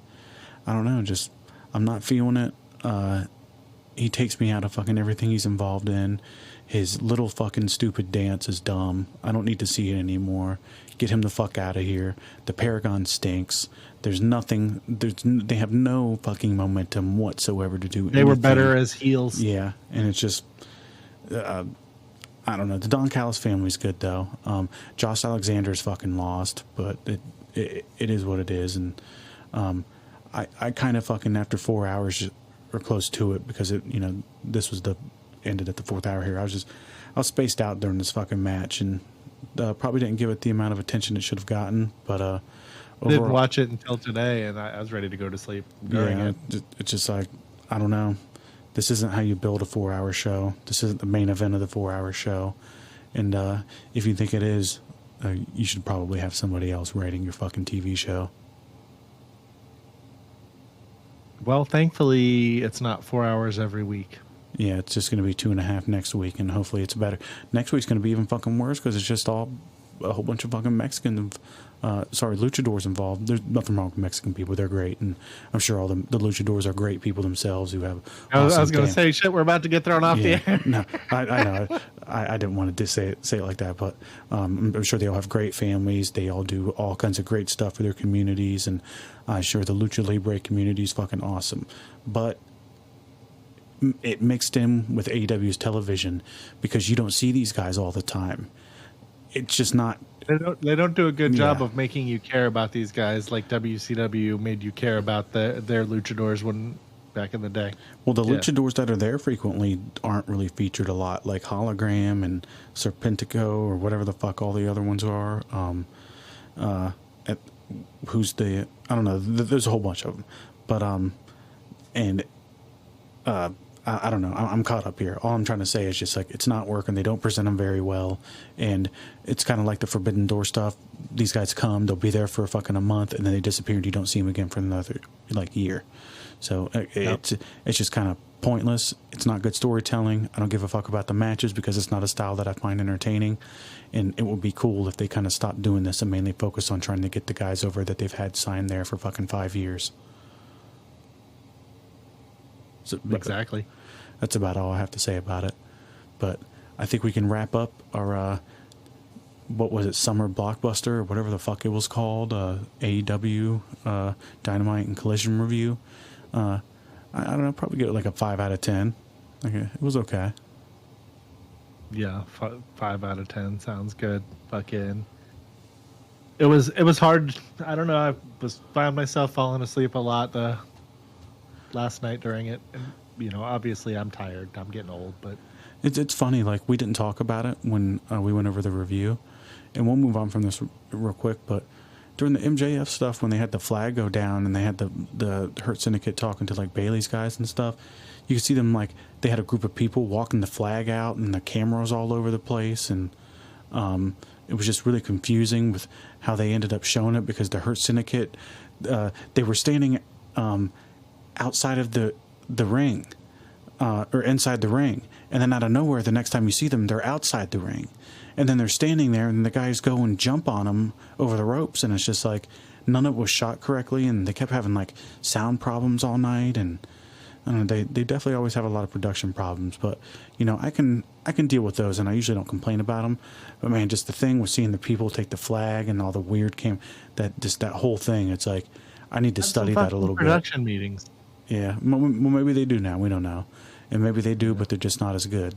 I don't know, just, I'm not feeling it. He takes me out of fucking everything he's involved in. His little fucking stupid dance is dumb. I don't need to see it anymore. Get him the fuck out of here. The Paragon stinks. There's nothing. They have no fucking momentum whatsoever to do. They were better as heels. Yeah, and it's just, I don't know. The Don Callis family's good though. Josh Alexander's fucking lost, but it is what it is. And I kind of fucking after 4 hours or close to it, because this was ended at the 4th hour here. I was spaced out during this fucking match, and probably didn't give it the amount of attention it should have gotten. But overall, didn't watch it until today, and I was ready to go to sleep during it. It's just like, I don't know. This isn't how you build a 4-hour show. This isn't the main event of the 4-hour show. And if you think it is, you should probably have somebody else writing your fucking TV show. Well, thankfully, it's not 4 hours every week. Yeah, it's just going to be 2.5 next week, and hopefully it's better. Next week's going to be even fucking worse, because it's just a whole bunch of fucking Mexicans, luchadors involved. There's nothing wrong with Mexican people. They're great, and I'm sure all the luchadors are great people themselves who have I was going to say, shit, we're about to get thrown off the air. No, I know. I didn't want to say it like that, but I'm sure they all have great families. They all do all kinds of great stuff for their communities, and I'm sure the Lucha Libre community is fucking awesome. But it mixed in with AEW's television, because you don't see these guys all the time. it's just not. They don't do a good job Yeah. of making you care about these guys like WCW made you care about their luchadors when back in the day. Well, the Yeah. luchadors that are there frequently aren't really featured a lot, like Hologram and Serpentico or whatever the fuck all the other ones are. Who's the, I don't know. There's a whole bunch of them, but I don't know. I'm caught up here. All I'm trying to say is just like it's not working. They don't present them very well, and it's kind of like the Forbidden Door stuff. These guys come, they'll be there for fucking a month, and then they disappear, and you don't see them again for another like year. So it's just kind of pointless. It's not good storytelling. I don't give a fuck about the matches because it's not a style that I find entertaining. And it would be cool if they kind of stopped doing this and mainly focus on trying to get the guys over that they've had signed there for fucking 5 years. So, Exactly. That's about all I have to say about it. But I think we can wrap up our, what was it, Summer Blockbuster or whatever the fuck it was called, AEW, Dynamite and Collision review. I don't know, probably get it like a 5 out of 10. Okay, it was okay. Yeah, 5 out of 10 sounds good. Fucking, it was hard. I don't know. I found myself falling asleep a lot the last night during it, and obviously I'm tired. I'm getting old, but it's funny. Like we didn't talk about it when we went over the review, and we'll move on from this real quick. But during the MJF stuff, when they had the flag go down and they had the Hurt Syndicate talking to like Bailey's guys and stuff, you could see them like they had a group of people walking the flag out and the camera was all over the place, and it was just really confusing with how they ended up showing it because the Hurt Syndicate they were standing outside of the ring or inside the ring, and then out of nowhere the next time you see them they're outside the ring. And then they're standing there, and the guys go and jump on them over the ropes, and it's just like none of it was shot correctly, and they kept having like sound problems all night, and I don't know, they definitely always have a lot of production problems. But I can deal with those, and I usually don't complain about them. But man, just the thing with seeing the people take the flag and all the weird that whole thing, it's like I need to study that a little bit. Production meetings. Yeah, well, maybe they do now. We don't know, and maybe they do, but they're just not as good.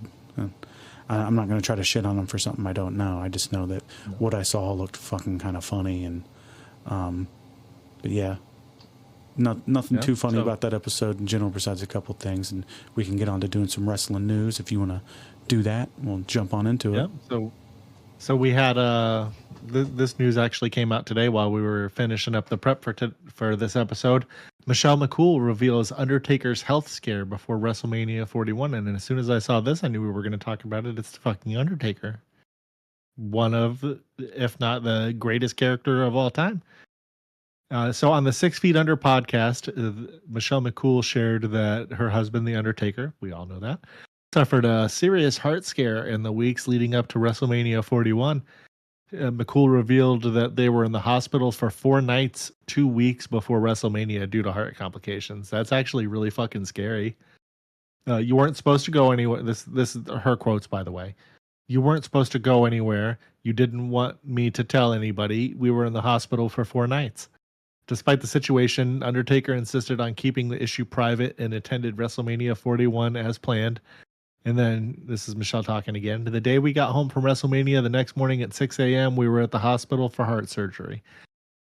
I'm not going to try to shit on them for something I don't know. I just know that what I saw looked fucking kind of funny, and but yeah, nothing too funny about that episode in general besides a couple things, and we can get on to doing some wrestling news if you want to do that. We'll jump on into it. So we had this news actually came out today while we were finishing up the prep for this episode. Michelle McCool reveals Undertaker's health scare before WrestleMania 41, and as soon as I saw this, I knew we were going to talk about it. It's the fucking Undertaker, one of, if not the greatest character of all time. So on the 6 Feet Under podcast, Michelle McCool shared that her husband, the Undertaker, we all know that, suffered a serious heart scare in the weeks leading up to WrestleMania 41. McCool revealed that they were in the hospital for 4 nights, 2 weeks before WrestleMania due to heart complications. That's actually really fucking scary. You weren't supposed to go anywhere. This is her quotes, by the way. You weren't supposed to go anywhere. You didn't want me to tell anybody. We were in the hospital for 4 nights. Despite the situation, Undertaker insisted on keeping the issue private and attended WrestleMania 41 as planned. And then, this is Michelle talking again. The day we got home from WrestleMania, the next morning at 6 a.m., we were at the hospital for heart surgery.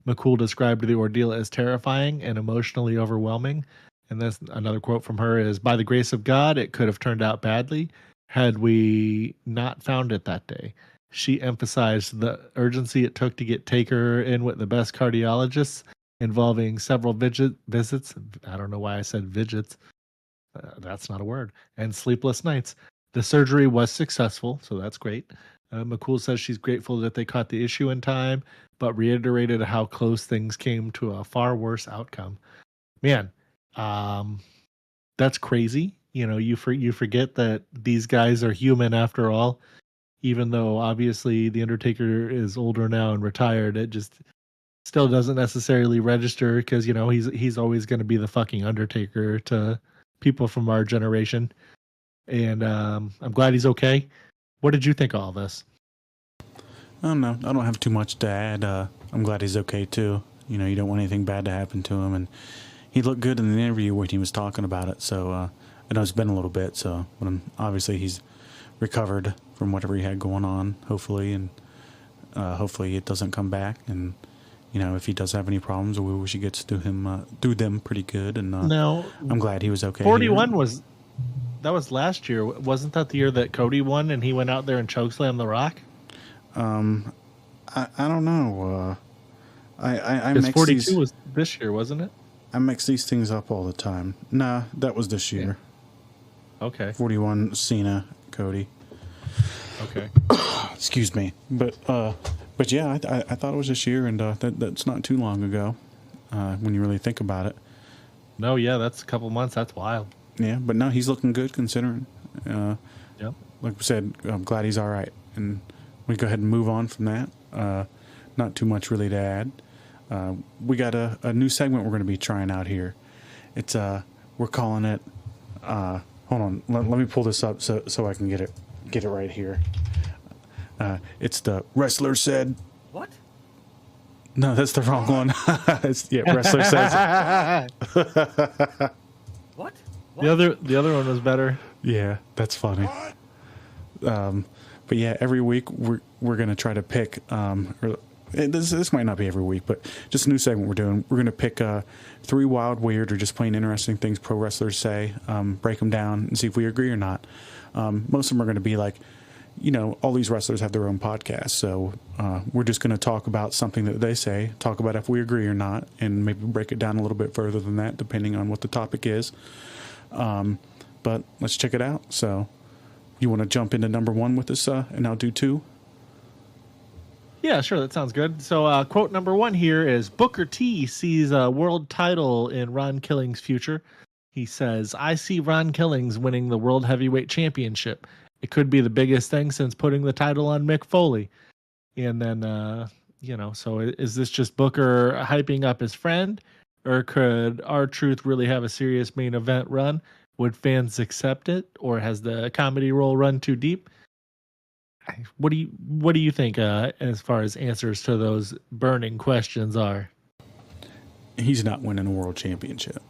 McCool described the ordeal as terrifying and emotionally overwhelming. And that's another quote from her is, "By the grace of God, it could have turned out badly had we not found it that day." She emphasized the urgency it took to get Taker in with the best cardiologists, involving several visits. I don't know why I said vidgets. That's not a word. And sleepless nights. The surgery was successful, so that's great. McCool says she's grateful that they caught the issue in time, but reiterated how close things came to a far worse outcome. Man, that's crazy. You forget that these guys are human after all. Even though obviously the Undertaker is older now and retired, it just still doesn't necessarily register because he's always going to be the fucking Undertaker to people from our generation. And I'm glad he's okay. What did you think of all this? I don't know. I don't have too much to add. I'm glad he's okay too. You don't want anything bad to happen to him, and he looked good in the interview when he was talking about it. So I know it's been a little bit. So obviously he's recovered from whatever he had going on, hopefully, and Hopefully it doesn't come back, and if he does have any problems, we wish he gets through them pretty good. And No, I'm glad he was okay. 41 was last year. Wasn't that the year that Cody won and he went out there and chokeslammed The Rock? I don't know. I Because mix 42 these. was this year, wasn't it? I mix these things up all the time. Nah, that was this year. Yeah. Okay. 41 Cena, Cody. Okay. Excuse me, but yeah, I thought it was this year, and that's not too long ago, when you really think about it. No, yeah, that's a couple months. That's wild. Yeah, but no, he's looking good considering. Yep. Like we said, I'm glad he's all right, and we go ahead and move on from that. Not too much really to add. We got a new segment we're going to be trying out here. It's we're calling it. Hold on, let me pull this up so I can get it right here. It's the Wrestler Said. What? No, that's the wrong one. Wrestler Says. What? The other one was better. Yeah, that's funny. But yeah, every week we're gonna try to pick. This might not be every week, but just a new segment we're doing. We're gonna pick 3 wild, weird, or just plain interesting things pro wrestlers say. Break them down and see if we agree or not. Most of them are gonna be like, all these wrestlers have their own podcast, so we're just going to talk about something that they say, talk about if we agree or not, and maybe break it down a little bit further than that, depending on what the topic is. But let's check it out. So, you want to jump into number 1 with us, and I'll do 2? Yeah, sure. That sounds good. So, quote number 1 here is Booker T sees a world title in Ron Killing's future. He says, "I see Ron Killings winning the World Heavyweight Championship. It could be the biggest thing since putting the title on Mick Foley." And then, so is this just Booker hyping up his friend, or could R-Truth really have a serious main event run? Would fans accept it, or has the comedy role run too deep? What do you think as far as answers to those burning questions are? He's not winning a world championship.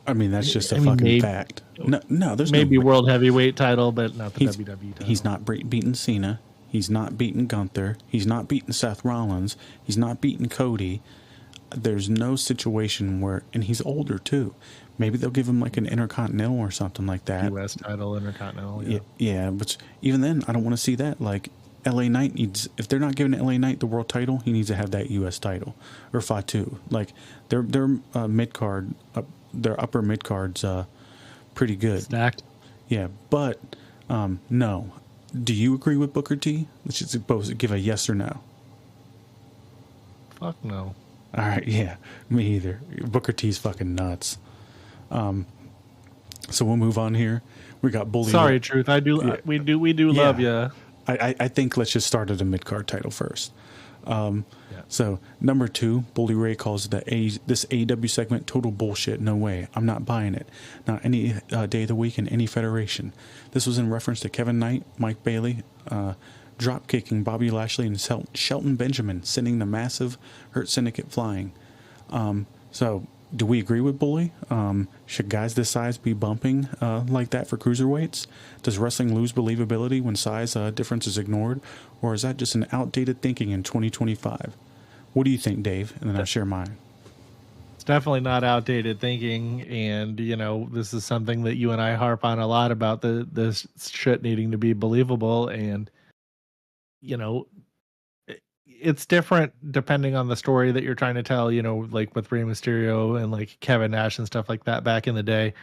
I mean, that's just a fucking fact. No, there's maybe no world heavyweight title, but not the WWE title. He's not beating Cena. He's not beating Gunther. He's not beating Seth Rollins. He's not beating Cody. There's no situation where, and he's older too. Maybe they'll give him like an Intercontinental or something like that. U.S. title, Intercontinental. Yeah, but even then, I don't want to see that. Like, LA Knight needs, if they're not giving LA Knight the world title, he needs to have that U.S. title, or Fatu. Like, their mid card. Their upper mid card's pretty good. Stacked. Yeah, but no. Do you agree with Booker T? Let's just both give a yes or no. Fuck no. All right, yeah, me either. Booker T's fucking nuts. So we'll move on here. We got Bully. Sorry, Truth. I do. Yeah. We do love you. I think let's just start at a mid card title first. So number 2, Bully Ray calls this AEW segment total bullshit. No way. I'm not buying it. Not any day of the week in any federation. This was in reference to Kevin Knight, Mike Bailey, drop kicking Bobby Lashley and Shelton Benjamin, sending the massive Hurt Syndicate flying. So do we agree with Bully? Should guys this size be bumping like that for cruiserweights? Does wrestling lose believability when size difference is ignored? Or is that just an outdated thinking in 2025? What do you think, Dave? And then I'll share mine. It's definitely not outdated thinking. And, this is something that you and I harp on a lot about this shit needing to be believable. And, it's different depending on the story that you're trying to tell, like with Rey Mysterio and like Kevin Nash and stuff like that back in the day.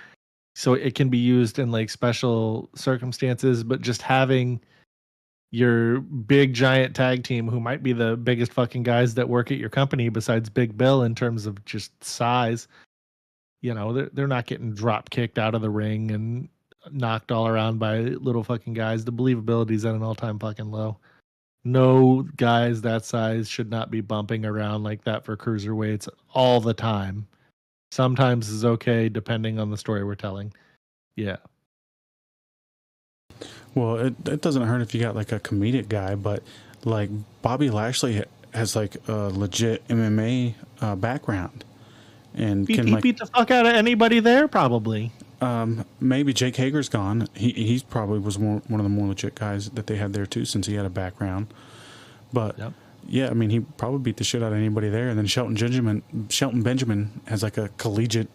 So it can be used in like special circumstances, but just having your big giant tag team who might be the biggest fucking guys that work at your company besides Big Bill in terms of just size, they're not getting drop kicked out of the ring and knocked all around by little fucking guys. The believability is at an all-time fucking low. No guys that size should not be bumping around like that for cruiserweights all the time. Sometimes is okay depending on the story we're telling. Yeah. Well, it doesn't hurt if you got like a comedic guy, but like Bobby Lashley has like a legit MMA background, and he beat the fuck out of anybody there probably. Maybe Jake Hager's gone. He's probably was one of the more legit guys that they had there too, since he had a background. But Yep. yeah, I mean, he probably beat the shit out of anybody there. And then Shelton Benjamin has like a collegiate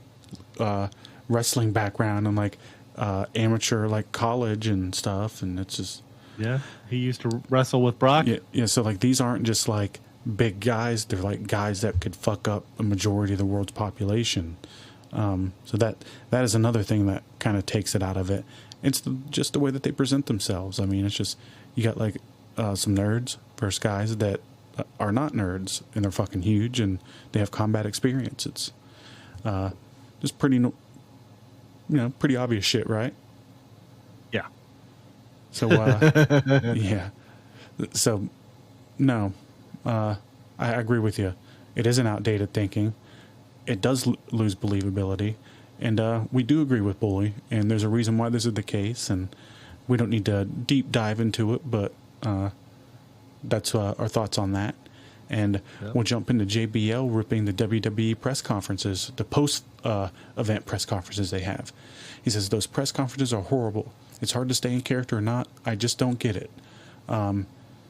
wrestling background and like amateur like college and stuff, and it's just Yeah, he used to wrestle with Brock. yeah. So like these aren't just like big guys; they're like guys that could fuck up a majority of the world's population. So that is another thing that kind of takes it out of it. It's just the way that they present themselves. I mean, it's just you got like some nerds versus guys that are not nerds and they're fucking huge and they have combat experience. It's just pretty, pretty obvious shit, right? Yeah. So yeah. So no, I agree with you. It is an outdated thinking. It does lose believability, and we do agree with Bully, and there's a reason why this is the case, and we don't need to deep dive into it, but that's our thoughts on that. And we'll jump into JBL ripping the WWE press conferences, the post-event press conferences they have. He says, those press conferences are horrible. It's hard to stay in character or not. I just don't get it.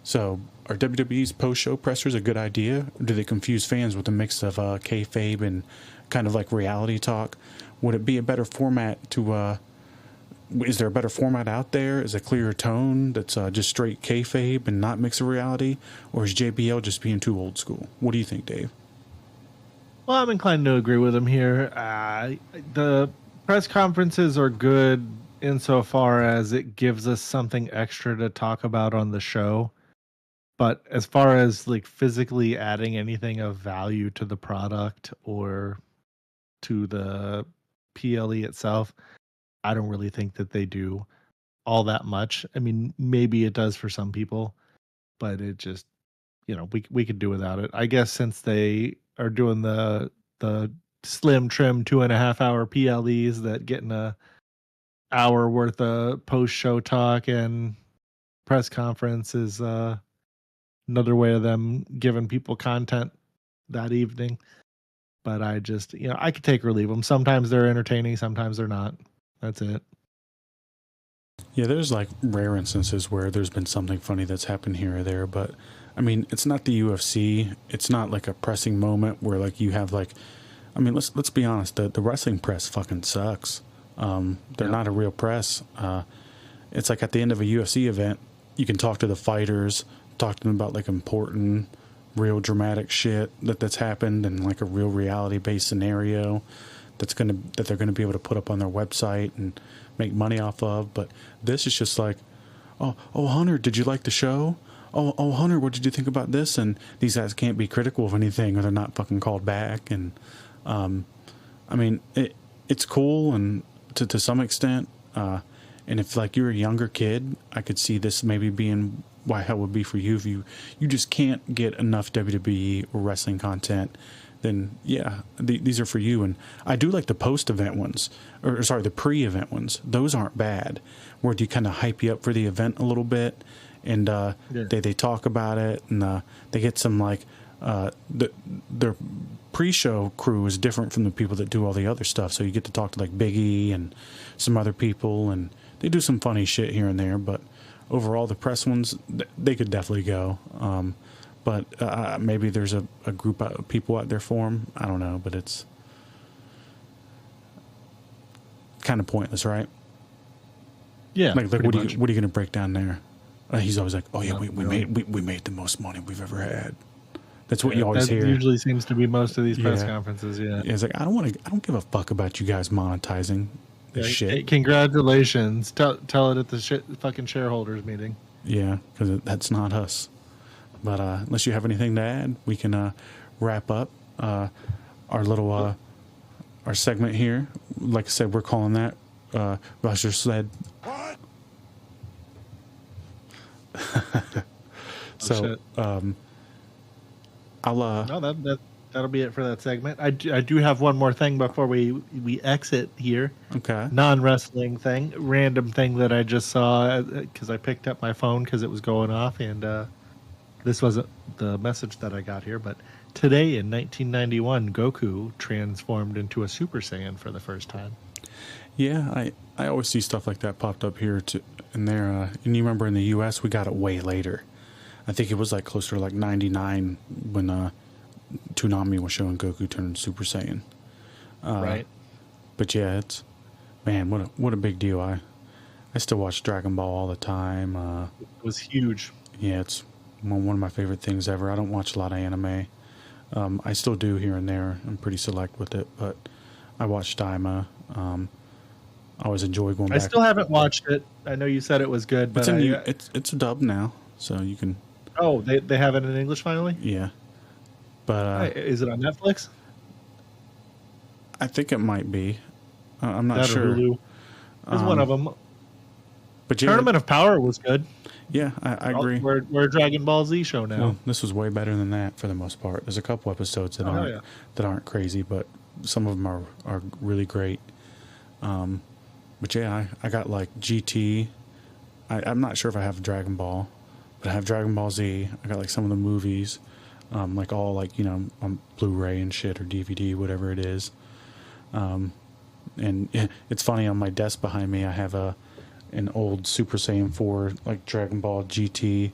So are WWE's post-show pressers a good idea? Or do they confuse fans with a mix of kayfabe and kind of like reality talk? Would it be a better format to... is there a better format out there? Is a clearer tone that's just straight kayfabe and not mix of reality? Or is JBL just being too old school? What do you think, Dave? Well, I'm inclined to agree with him here. The press conferences are good insofar as it gives us something extra to talk about on the show. But as far as like physically adding anything of value to the product or to the PLE itself, I don't really think that they do all that much. I mean, maybe it does for some people, but it just, we could do without it. I guess since they are doing the slim trim 2.5 hour PLEs that get in a hour worth of post show talk and press conference is another way of them giving people content that evening. But I just, I could take or leave them. Sometimes they're entertaining, sometimes they're not. That's it. Yeah, there's like rare instances where there's been something funny that's happened here or there, but I mean, it's not the UFC. It's not like a pressing moment where like you have like, I mean, let's be honest, the wrestling press fucking sucks. They're not a real press. It's like at the end of a UFC event, you can talk to the fighters, talk to them about like important, real dramatic shit that's happened and like a real reality based scenario that they're gonna be able to put up on their website and make money off of. But this is just like, oh Hunter, did you like the show? Oh Hunter, what did you think about this? And these guys can't be critical of anything or they're not fucking called back. And I mean, it's cool and to some extent. And if like you're a younger kid, I could see this maybe being why hell would be for you if you just can't get enough WWE or wrestling content. Then yeah, these are for you. And I do like the post-event ones, or sorry, the pre-event ones. Those aren't bad, where you kind of hype you up for the event a little bit, and they talk about it, and they get some like their pre-show crew is different from the people that do all the other stuff. So you get to talk to like Big E and some other people, and they do some funny shit here and there. But overall, the press ones, they could definitely go. But maybe there's a group of people out there for them. I don't know, but it's kind of pointless, right? Yeah. Like what are you going to break down there? He's always like, oh yeah, we made the most money we've ever had. That's what you always hear. Usually seems to be most of these press conferences. Yeah. It's like I don't give a fuck about you guys monetizing this shit. Hey, congratulations. Tell it at the fucking shareholders meeting. Yeah, because that's not us. But unless you have anything to add, we can wrap up our little our segment here. Like I said, we're calling that Roger said. What? So I'll no, that'll be it for that segment. I do have one more thing before we exit here. Okay. Non-wrestling thing, random thing that I just saw because I picked up my phone because it was going off, and this wasn't the message that I got here, but today in 1991, Goku transformed into a Super Saiyan for the first time. Yeah, I always see stuff like that popped up here and there. And you remember in the U.S. we got it way later. I think it was like closer to like 99 when Toonami was showing Goku turning Super Saiyan. Right. But yeah, it's, man, what a big deal. I still watch Dragon Ball all the time. It was huge. Yeah, it's one of my favorite things ever. I don't watch a lot of anime. I still do here and there. I'm pretty select with it, but I watch Daima. I always enjoy going back. I still haven't watched it. I know you said it was good, but it's dubbed now, so you can. Oh, they have it in English finally? Yeah, but is it on Netflix? I think it might be. I'm not That sure. Or Hulu. It's one of them. But yeah, Tournament of Power was good. Yeah, I agree. We're a Dragon Ball Z show now. Well, this was way better than that for the most part. There's a couple episodes that aren't crazy, but some of them are really great. But yeah, I got like GT. I'm not sure if I have Dragon Ball, but I have Dragon Ball Z. I got like some of the movies, like all like, you know, on Blu-ray and shit or DVD, whatever it is. And it's funny, on my desk behind me, I have an old Super Saiyan 4, like Dragon Ball GT,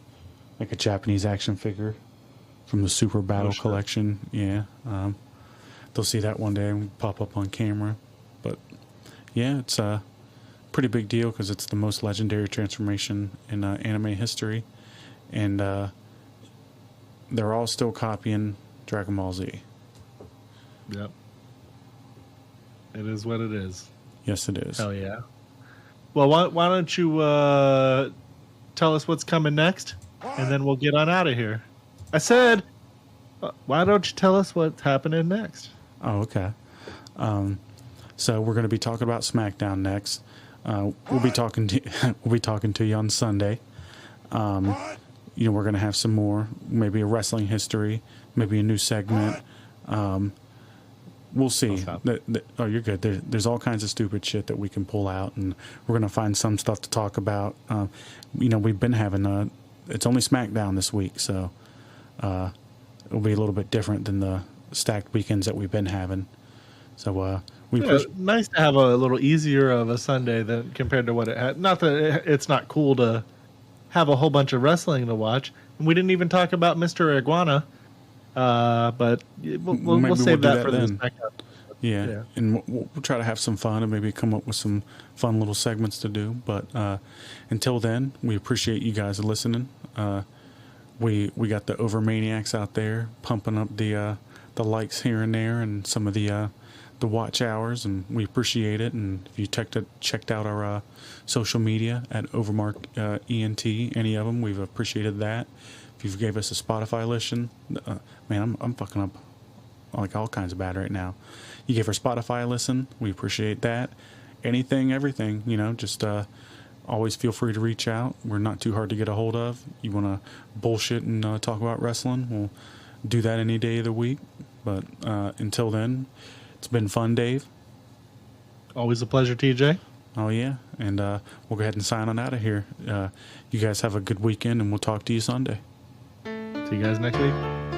like a Japanese action figure from the Super Battle collection. Yeah. They'll see that one day and pop up on camera. But yeah, it's a pretty big deal because it's the most legendary transformation in anime history. And they're all still copying Dragon Ball Z. Yep. It is what it is. Yes, it is. Hell yeah. Well, why don't you tell us what's coming next, and then we'll get on out of here. I said, why don't you tell us what's happening next? Oh, okay. So we're going to be talking about SmackDown next. We'll be talking to you on Sunday. You know, we're going to have some more, maybe a wrestling history, maybe a new segment. We'll see. Oh, you're good. There's all kinds of stupid shit that we can pull out, and we're going to find some stuff to talk about. You know, we've been having it's only SmackDown this week, so it'll be a little bit different than the stacked weekends that we've been having. So nice to have a little easier of a Sunday than compared to what it had. Not that it's not cool to have a whole bunch of wrestling to watch. And we didn't even talk about Mr. Iguana. But we'll save that for the second. Yeah, and we'll try to have some fun and maybe come up with some fun little segments to do. But until then, we appreciate you guys listening. We got the Overmaniacs out there pumping up the likes here and there and some of the watch hours, and we appreciate it. And if you checked out our social media at OverMark ENT, any of them, we've appreciated that. If you gave us a Spotify listen, man, I'm fucking up like all kinds of bad right now. You gave our Spotify a listen, we appreciate that. Anything, everything, you know, just always feel free to reach out. We're not too hard to get a hold of. You want to bullshit and talk about wrestling, we'll do that any day of the week. But until then, it's been fun, Dave. Always a pleasure, TJ. Oh, yeah. And we'll go ahead and sign on out of here. You guys have a good weekend, and we'll talk to you Sunday. See you guys next week.